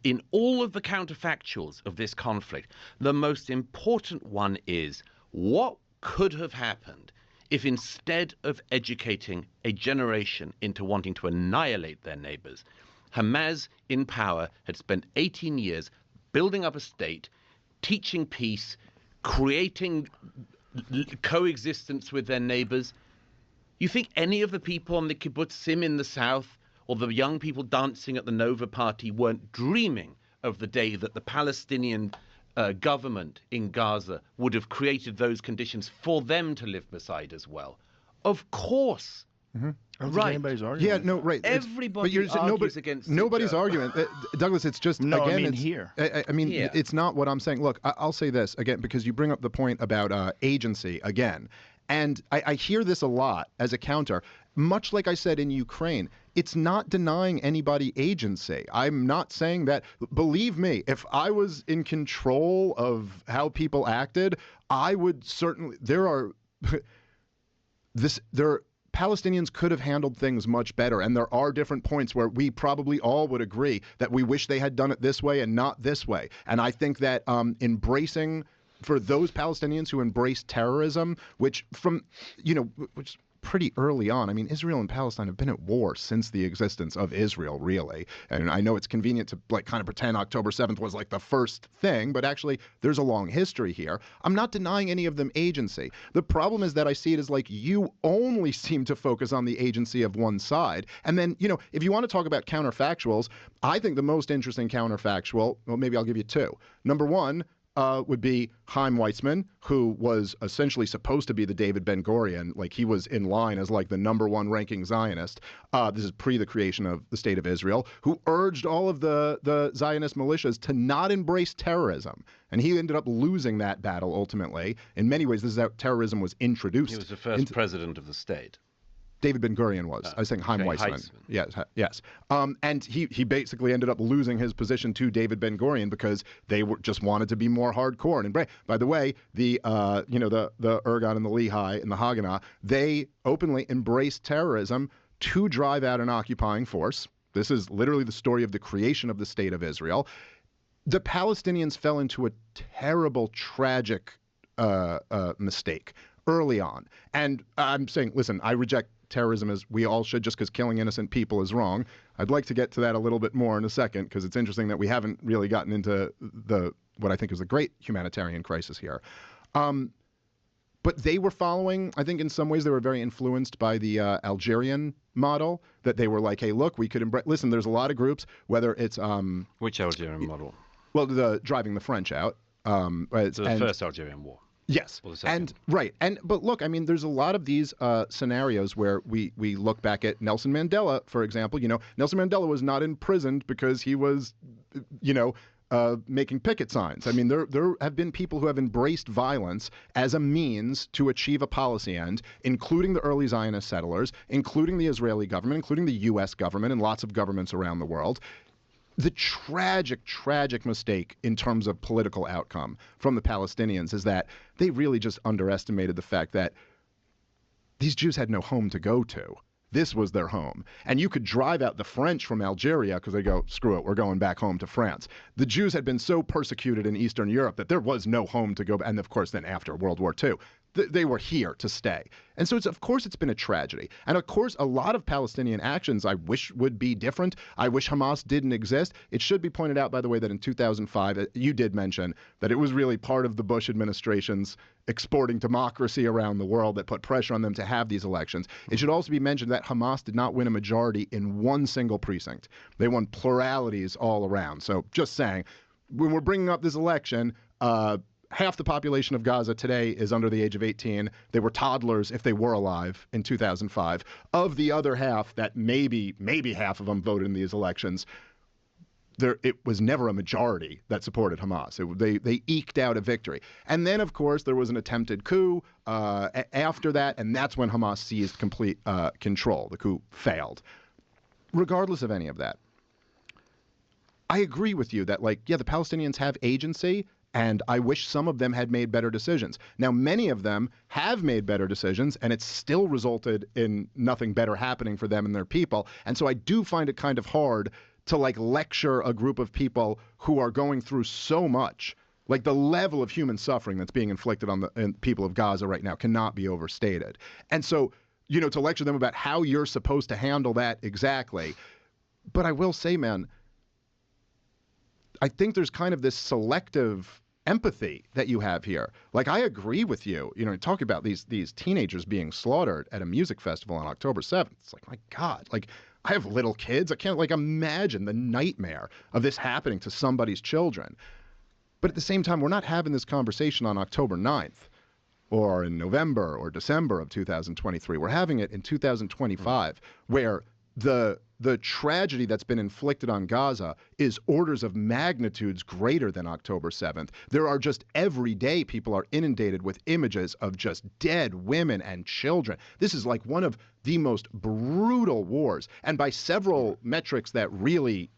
in all of the counterfactuals of this conflict, the most important one is what could have happened if instead of educating a generation into wanting to annihilate their neighbors, Hamas in power had spent 18 years building up a state, teaching peace, creating coexistence with their neighbors. You think any of the people on the kibbutzim in the south or the young people dancing at the Nova party weren't dreaming of the day that the Palestinian government in Gaza would have created those conditions for them to live beside as well? Of course. I don't think Right. anybody's arguing. Yeah, no, right. Everybody but argues against nobody's each other. arguing. Douglas, it's just, No, again, I mean it's, here. I mean, Here. it's not what I'm saying. Look, I'll say this again, because you bring up the point about agency again. And I hear this a lot as a counter. Much like I said in Ukraine, it's not denying anybody agency. I'm not saying that. Believe me, if I was in control of how people acted, I would certainly. Palestinians could have handled things much better, and there are different points where we probably all would agree that we wish they had done it this way and not this way. And I think that embracing, for those Palestinians who embrace terrorism, which pretty early on. I mean, Israel and Palestine have been at war since the existence of Israel, really. And I know it's convenient to kind of pretend October 7th was like the first thing, but actually there's a long history here. I'm not denying any of them agency. The problem is that I see it as like you only seem to focus on the agency of one side. And then, if you want to talk about counterfactuals, I think the most interesting counterfactual, well, maybe I'll give you two. Number one, would be Chaim Weizmann, who was essentially supposed to be the David Ben-Gurion. Like, he was in line as like the number one ranking Zionist. This is pre the creation of the State of Israel, who urged all of the Zionist militias to not embrace terrorism. And he ended up losing that battle ultimately. In many ways, this is how terrorism was introduced. He was the first president of the state. David Ben-Gurion was. I was saying Chaim Weizmann. Yes. And he basically ended up losing his position to David Ben-Gurion because they just wanted to be more hardcore. And by the way, the Ergon and the Lehi and the Haganah, they openly embraced terrorism to drive out an occupying force. This is literally the story of the creation of the State of Israel. The Palestinians fell into a terrible, tragic mistake early on. And I'm saying, listen, I reject terrorism as we all should, just because killing innocent people is wrong. I'd like to get to that a little bit more in a second, because it's interesting that we haven't really gotten into what I think is the great humanitarian crisis here. But they were following, I think in some ways they were very influenced by the Algerian model, that they were like, hey, look, we could listen, there's a lot of groups, whether it's... Which Algerian model? Well, driving the French out. The first Algerian war. Yes. But look, I mean, there's a lot of these scenarios where we look back at Nelson Mandela, for example. Nelson Mandela was not imprisoned because he was, making picket signs. I mean, there have been people who have embraced violence as a means to achieve a policy end, including the early Zionist settlers, including the Israeli government, including the U.S. government, and lots of governments around the world. The tragic, tragic mistake in terms of political outcome from the Palestinians is that they really just underestimated the fact that these Jews had no home to go to. This was their home. And you could drive out the French from Algeria because they go, screw it, we're going back home to France. The Jews had been so persecuted in Eastern Europe that there was no home to go. And of course, then after World War II, they were here to stay. And so of course it's been a tragedy. And of course a lot of Palestinian actions I wish would be different. I wish Hamas didn't exist. It should be pointed out, by the way, that in 2005, you did mention that it was really part of the Bush administration's exporting democracy around the world that put pressure on them to have these elections. It should also be mentioned that Hamas did not win a majority in one single precinct. They won pluralities all around. So just saying, when we're bringing up this election, half the population of Gaza today is under the age of 18. They were toddlers if they were alive in 2005. Of the other half, that maybe half of them voted in these elections, it was never a majority that supported Hamas. They eked out a victory. And then, of course, there was an attempted coup after that, and that's when Hamas seized complete control. The coup failed. Regardless of any of that, I agree with you that, the Palestinians have agency, and I wish some of them had made better decisions. Now, many of them have made better decisions, and it's still resulted in nothing better happening for them and their people. And so I do find it kind of hard to lecture a group of people who are going through so much. The level of human suffering that's being inflicted on the people of Gaza right now cannot be overstated. And so, to lecture them about how you're supposed to handle that exactly. But I will say, man, I think there's kind of this selective empathy that you have here. I agree with you. Talk about these teenagers being slaughtered at a music festival on October 7th. It's my God. I have little kids. I can't imagine the nightmare of this happening to somebody's children. But at the same time, we're not having this conversation on October 9th or in November or December of 2023. We're having it in 2025, where the tragedy that's been inflicted on Gaza is orders of magnitudes greater than October 7th. There are just every day people are inundated with images of just dead women and children. This is one of the most brutal wars. And by several metrics that really,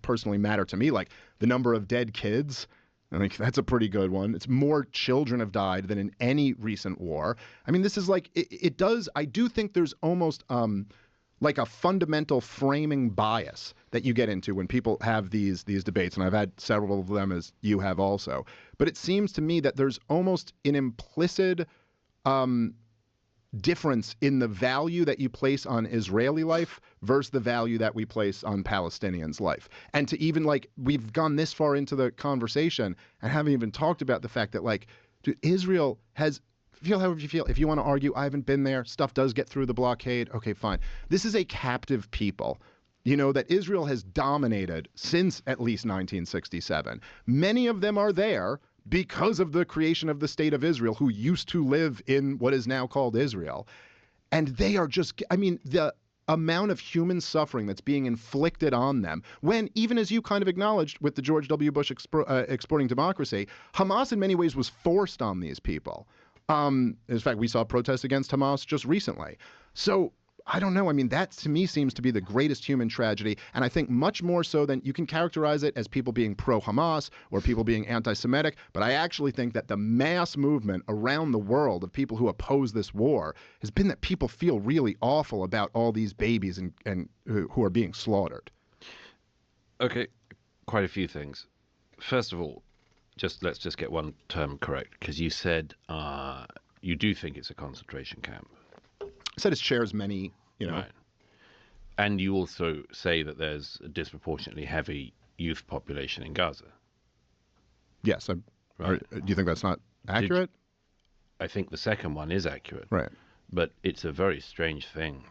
personally matter to me, the number of dead kids, I think that's a pretty good one. It's more children have died than in any recent war. I mean, this is it does, I do think there's almost, a fundamental framing bias that you get into when people have these debates, and I've had several of them, as you have also. But it seems to me that there's almost an implicit difference in the value that you place on Israeli life versus the value that we place on Palestinians' life. And to even we've gone this far into the conversation and haven't even talked about the fact that dude, Israel has, feel however you feel. If you want to argue, I haven't been there. Stuff does get through the blockade. Okay, fine. This is a captive people, that Israel has dominated since at least 1967. Many of them are there because of the creation of the state of Israel, who used to live in what is now called Israel. And they are just, the amount of human suffering that's being inflicted on them, when, even as you kind of acknowledged with the George W. Bush exporting democracy, Hamas in many ways was forced on these people. In fact, we saw protests against Hamas just recently. So I don't know. That to me seems to be the greatest human tragedy. And I think much more so than you can characterize it as people being pro-Hamas or people being anti-Semitic. But I actually think that the mass movement around the world of people who oppose this war has been that people feel really awful about all these babies and who are being slaughtered. Okay, quite a few things. First of all, let's just get one term correct, because you said you do think it's a concentration camp. I said it shares many, Right. And you also say that there's a disproportionately heavy youth population in Gaza. Yes. Right. Do you think that's not accurate? I think the second one is accurate. Right. But it's a very strange thing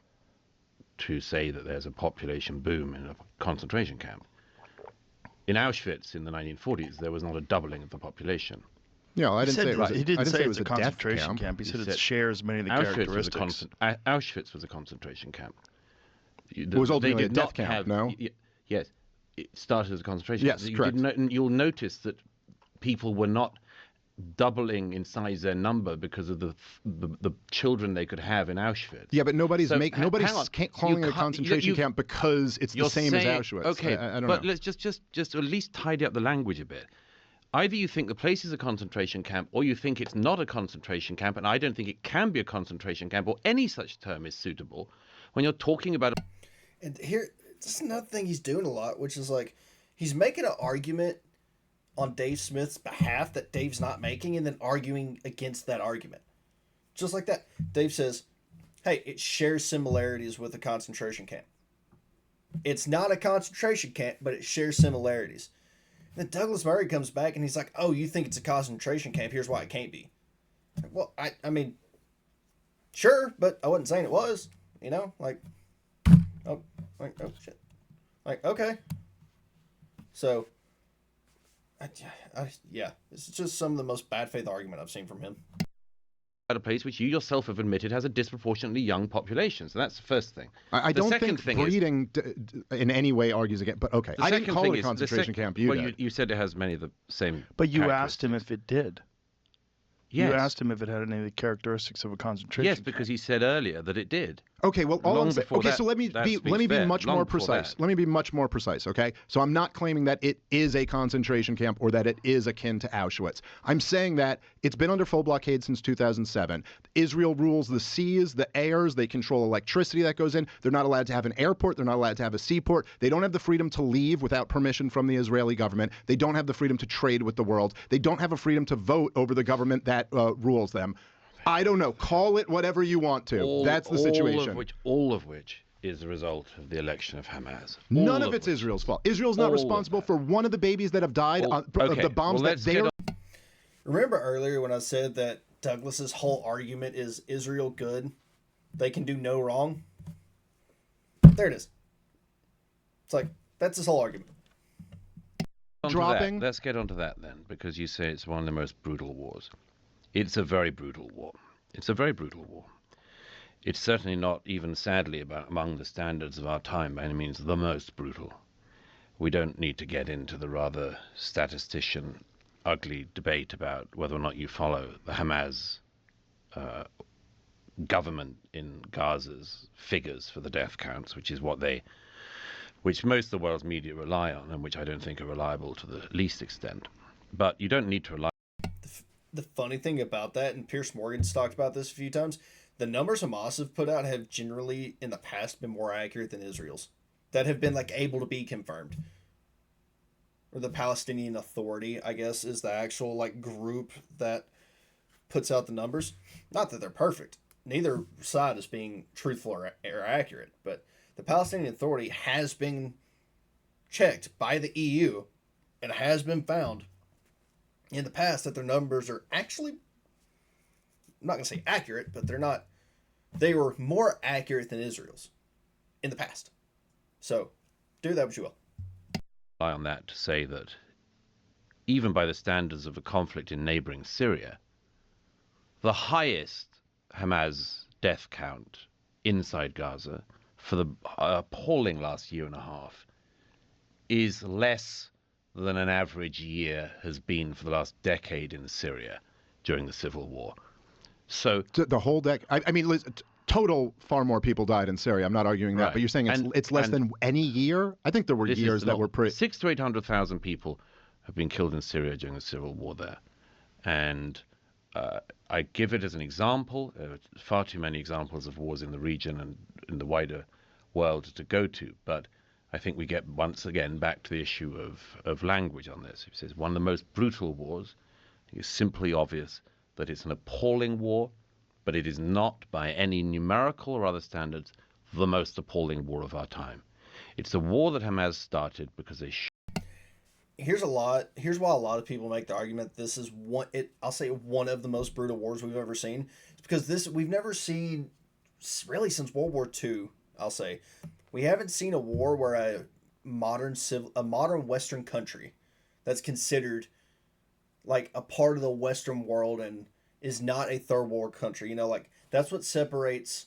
to say that there's a population boom in a concentration camp. In Auschwitz in the 1940s, there was not a doubling of the population. Yeah, well, I didn't say it was. He didn't say it was it's a concentration camp. He said it shares many of the characteristics. Auschwitz was a concentration camp. It was ultimately a death camp, no? Yes, it started as a concentration camp. Yes, correct. You'll notice that people were not doubling in size their number because of the children they could have in Auschwitz. Yeah, but nobody's So, nobody's hang on. calling it a You concentration camp because it's the same as Auschwitz. Okay, I don't but know. let's just at least tidy up the language a bit. Either you think the place is a concentration camp, or you think it's not a concentration camp, and I don't think it can be a concentration camp, or any such term is suitable when you're talking about. And here, this is another thing he's doing a lot, which is he's making an argument on Dave Smith's behalf that Dave's not making, and then arguing against that argument. Just like that. Dave says, hey, it shares similarities with a concentration camp. It's not a concentration camp, but it shares similarities. And then Douglas Murray comes back and he's like, oh, you think it's a concentration camp? Here's why it can't be. Well, I mean, sure, but I wasn't saying it was. You know, like, oh shit. Like, okay. So, yeah, this is just some of the most bad faith argument I've seen from him. At a place which you yourself have admitted has a disproportionately young population. So that's the first thing. I don't think breeding in any way argues against, but okay. I didn't call it a concentration camp. You said it has many of the same. But you asked him if it did. Yes. You asked him if it had any of the characteristics of a concentration camp. Yes, because he said earlier that it did. Okay, well, so let me be much more precise. Let me be much more precise, okay? So I'm not claiming that it is a concentration camp or that it is akin to Auschwitz. I'm saying that it's been under full blockade since 2007. Israel rules the seas, the airs, they control electricity that goes in. They're not allowed to have an airport, they're not allowed to have a seaport. They don't have the freedom to leave without permission from the Israeli government. They don't have the freedom to trade with the world. They don't have a freedom to vote over the government that rules them. I don't know. Call it whatever you want to. That's the situation. All of which is the result of the election of Hamas. None of it's Israel's fault. Israel's not responsible for one of the babies that have died of the bombs that they are. Remember earlier when I said that Douglas's whole argument is Israel good? They can do no wrong? There it is. It's like, that's his whole argument. Let's get onto that then, because you say it's one of the most brutal wars. It's a very brutal war. It's a very brutal war. It's certainly not even, sadly, among the standards of our time, by any means, the most brutal. We don't need to get into the rather statistician, ugly debate about whether or not you follow the Hamas government in Gaza's figures for the death counts, which most of the world's media rely on, and which I don't think are reliable to the least extent. But you don't need to rely. The funny thing about that, and Piers Morgan's talked about this a few times, the numbers Hamas have put out have generally in the past been more accurate than Israel's, that have been able to be confirmed. Or the Palestinian Authority, I guess, is the actual group that puts out the numbers. Not that they're perfect. Neither side is being truthful or accurate, but the Palestinian Authority has been checked by the EU and has been found in the past that their numbers are actually, I'm not going to say accurate, but they were more accurate than Israel's in the past. So, do that what you will. On that to say that even by the standards of a conflict in neighboring Syria, the highest Hamas death count inside Gaza for the appalling last year and a half is less than an average year has been for the last decade in Syria during the civil war. So the whole I mean, total far more people died in Syria. I'm not arguing that, but you're saying it's less than any year? I think there were years that were pretty. 600,000 to 800,000 people have been killed in Syria during the civil war there, and I give it as an example. Far too many examples of wars in the region and in the wider world to go to, but I think we get once again back to the issue of language on this. It says one of the most brutal wars. It's simply obvious that it's an appalling war, but it is not, by any numerical or other standards, the most appalling war of our time. It's a war that Hamas started because they. Here's why a lot of people make the argument this is I'll say one of the most brutal wars we've ever seen. It's because we've never seen, really since World War II, I'll say. We haven't seen a war where a modern Western country that's considered a part of the Western world and is not a third world country. That's what separates,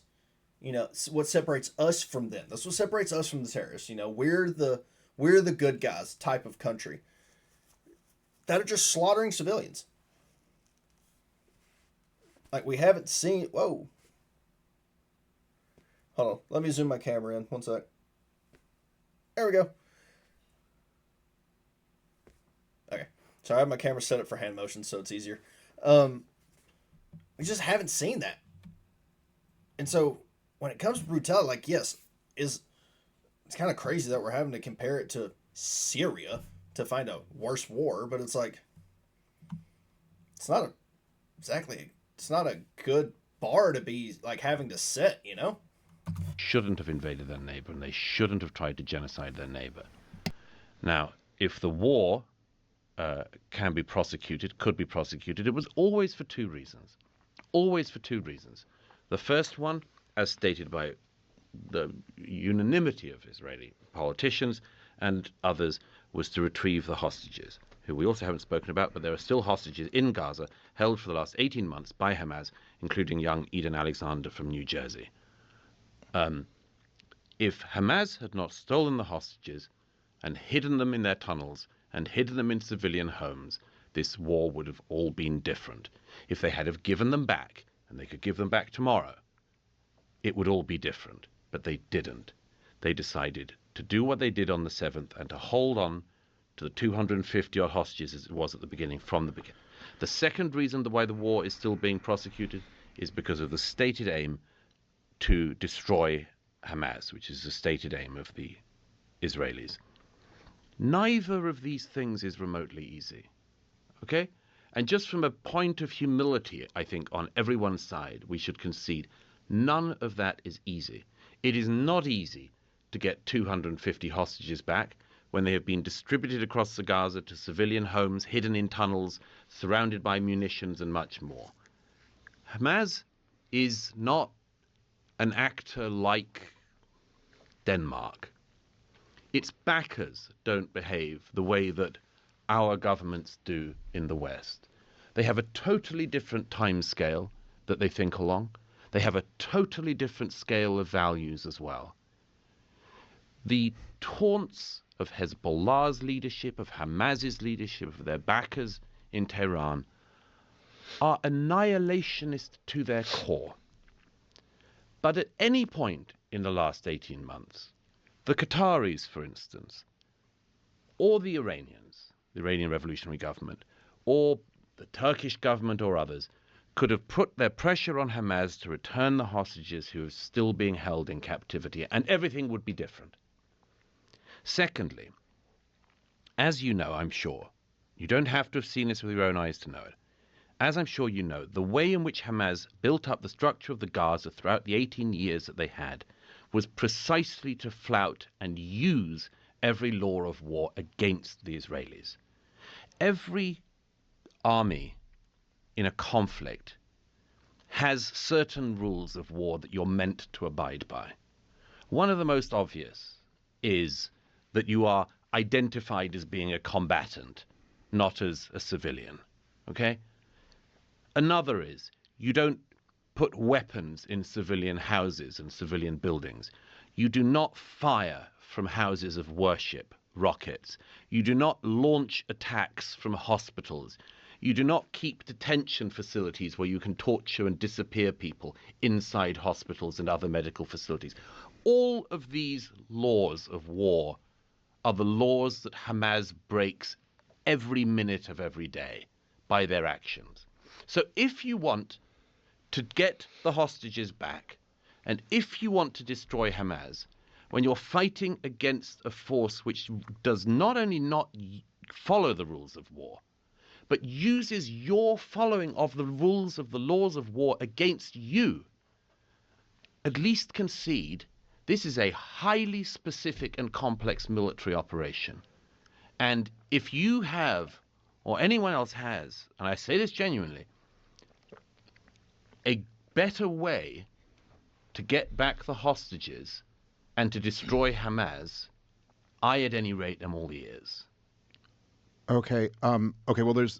what separates us from them. That's what separates us from the terrorists. We're the good guys type of country that are just slaughtering civilians. We haven't seen. Whoa. Hold on. Let me zoom my camera in. One sec. There we go. Okay. So I have my camera set up for hand motion, so it's easier. We just haven't seen that. And so when it comes to brutality, yes, it's kind of crazy that we're having to compare it to Syria to find a worse war, but it's not a good bar to be like having to set, you know? Shouldn't have invaded their neighbor, and they shouldn't have tried to genocide their neighbor. Now, if the war can be prosecuted, could be prosecuted, it was always for two reasons. Always for two reasons. The first one, as stated by the unanimity of Israeli politicians and others, was to retrieve the hostages, who we also haven't spoken about, but there are still hostages in Gaza held for the last 18 months by Hamas, including young Eden Alexander from New Jersey. If Hamas had not stolen the hostages and hidden them in their tunnels and hidden them in civilian homes, this war would have all been different. If they had have given them back, and they could give them back tomorrow, it would all be different. But they didn't. They decided to do what they did on the 7th and to hold on to the 250-odd hostages as it was at the beginning, from the beginning. The second reason why the war is still being prosecuted is because of the stated aim to destroy Hamas, which is the stated aim of the Israelis. Neither of these things is remotely easy, okay? And just from a point of humility, I think, on everyone's side, we should concede none of that is easy. It is not easy to get 250 hostages back when they have been distributed across the Gaza to civilian homes, hidden in tunnels, surrounded by munitions and much more. Hamas is not an actor like Denmark. Its backers don't behave the way that our governments do in the West. They have a totally different time scale that they think along. They have a totally different scale of values as well. The taunts of Hezbollah's leadership, of Hamas's leadership, of their backers in Tehran are annihilationist to their core. But at any point in the last 18 months, the Qataris, for instance, or the Iranians, the Iranian Revolutionary Government, or the Turkish government or others, could have put their pressure on Hamas to return the hostages who are still being held in captivity, and everything would be different. Secondly, as you know, I'm sure, you don't have to have seen this with your own eyes to know it. As I'm sure you know, the way in which Hamas built up the structure of the Gaza throughout the 18 years that they had was precisely to flout and use every law of war against the Israelis. Every army in a conflict has certain rules of war that you're meant to abide by. One of the most obvious is that you are identified as being a combatant, not as a civilian. Okay? Another is you don't put weapons in civilian houses and civilian buildings. You do not fire from houses of worship, rockets. You do not launch attacks from hospitals. You do not keep detention facilities where you can torture and disappear people inside hospitals and other medical facilities. All of these laws of war are the laws that Hamas breaks every minute of every day by their actions. So if you want to get the hostages back, and if you want to destroy Hamas, when you're fighting against a force which does not only not follow the rules of war, but uses your following of the rules of the laws of war against you, at least concede this is a highly specific and complex military operation. And if you have, or anyone else has, and I say this genuinely, a better way to get back the hostages and to destroy Hamas, I at any rate am all ears. Okay. Okay. Well, there's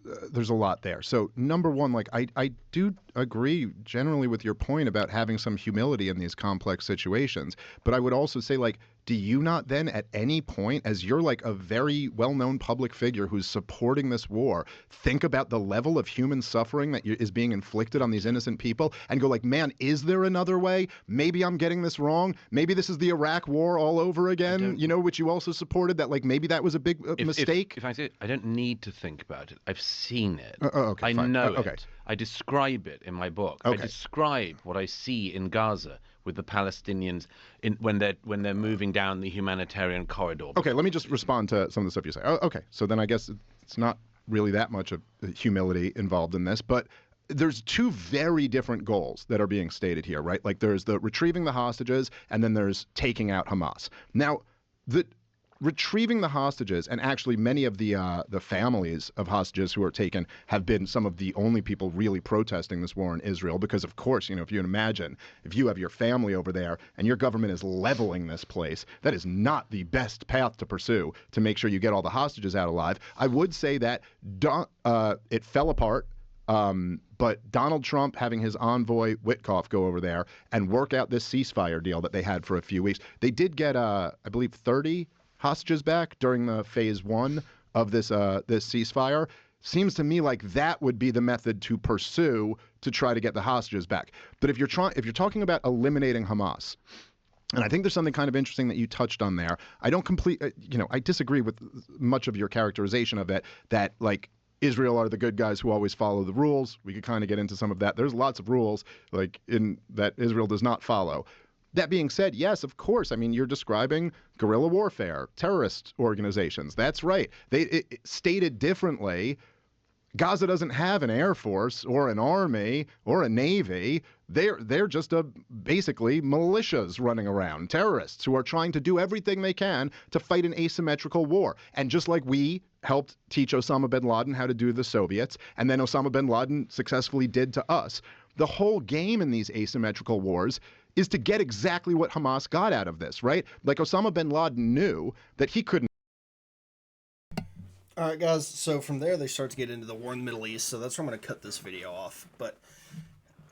a lot there. So number one, like I do agree generally with your point about having some humility in these complex situations, but I would also say, like, do you not then at any point, as you're like a very well-known public figure who's supporting this war, think about the level of human suffering that is being inflicted on these innocent people and go like, man, is there another way? Maybe I'm getting this wrong. Maybe this is the Iraq war all over again, you know, which you also supported, that like maybe that was a big mistake. If I say it, I don't need to think about it. I've seen it. Okay, I fine. know Okay. it. I describe it in my book. Okay. I describe what I see in Gaza with the Palestinians when they're moving down the humanitarian corridor. Okay, let me just respond to some of the stuff you say. Okay, so then I guess it's not really that much of humility involved in this, but there's two very different goals that are being stated here, right? Like there's the retrieving the hostages, and then there's taking out Hamas. Now, the retrieving the hostages, and actually many of the families of hostages who are taken have been some of the only people really protesting this war in Israel, because of course, if you imagine, if you have your family over there and your government is leveling this place, that is not the best path to pursue to make sure you get all the hostages out alive. I would say that it fell apart. But Donald Trump having his envoy Witkoff go over there and work out this ceasefire deal that they had for a few weeks. They did get, I believe, 30 hostages back during the phase 1 of this ceasefire. Seems to me like that would be the method to pursue to try to get the hostages back. But if you're talking about eliminating Hamas, and I think there's something kind of interesting that you touched on there. I don't I disagree with much of your characterization of it, that like Israel are the good guys who always follow the rules. We could kind of get into some of that. There's lots of rules like in that Israel does not follow. That being said, yes, of course. I mean, you're describing guerrilla warfare, terrorist organizations. That's right. It stated differently, Gaza doesn't have an air force or an army or a navy. They're just basically militias running around, terrorists who are trying to do everything they can to fight an asymmetrical war. And just like we helped teach Osama bin Laden how to do the Soviets, and then Osama bin Laden successfully did to us, the whole game in these asymmetrical wars is to get exactly what Hamas got out of this, right? Like Osama bin Laden knew that he couldn't. All right, guys. So from there, they start to get into the war in the Middle East. So that's where I'm going to cut this video off. But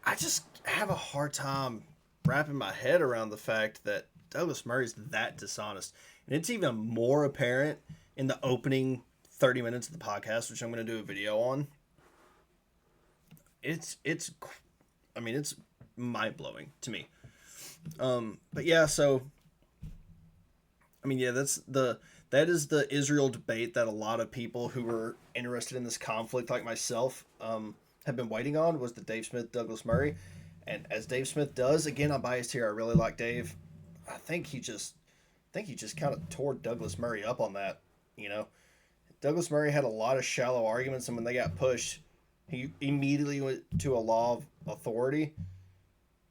I just have a hard time wrapping my head around the fact that Douglas Murray's that dishonest. And it's even more apparent in the opening 30 minutes of the podcast, which I'm going to do a video on. It's mind-blowing to me. But yeah, so I mean, yeah, that is the Israel debate that a lot of people who were interested in this conflict, like myself, have been waiting on, was the Dave Smith, Douglas Murray. And as Dave Smith does, again, I'm biased here. I really like Dave. I think he just kind of tore Douglas Murray up on that. Douglas Murray had a lot of shallow arguments, and when they got pushed, he immediately went to a law of authority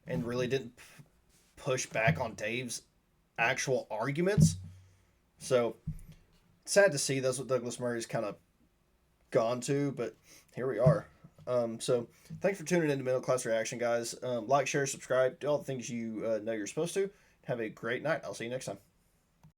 and really didn't push back on Dave's actual arguments. So sad to see that's what Douglas Murray's kind of gone to, but here we are. So thanks for tuning in to Middle Class Reaction, guys. Like, share, subscribe, do all the things you know you're supposed to. Have a great night. I'll see you next time.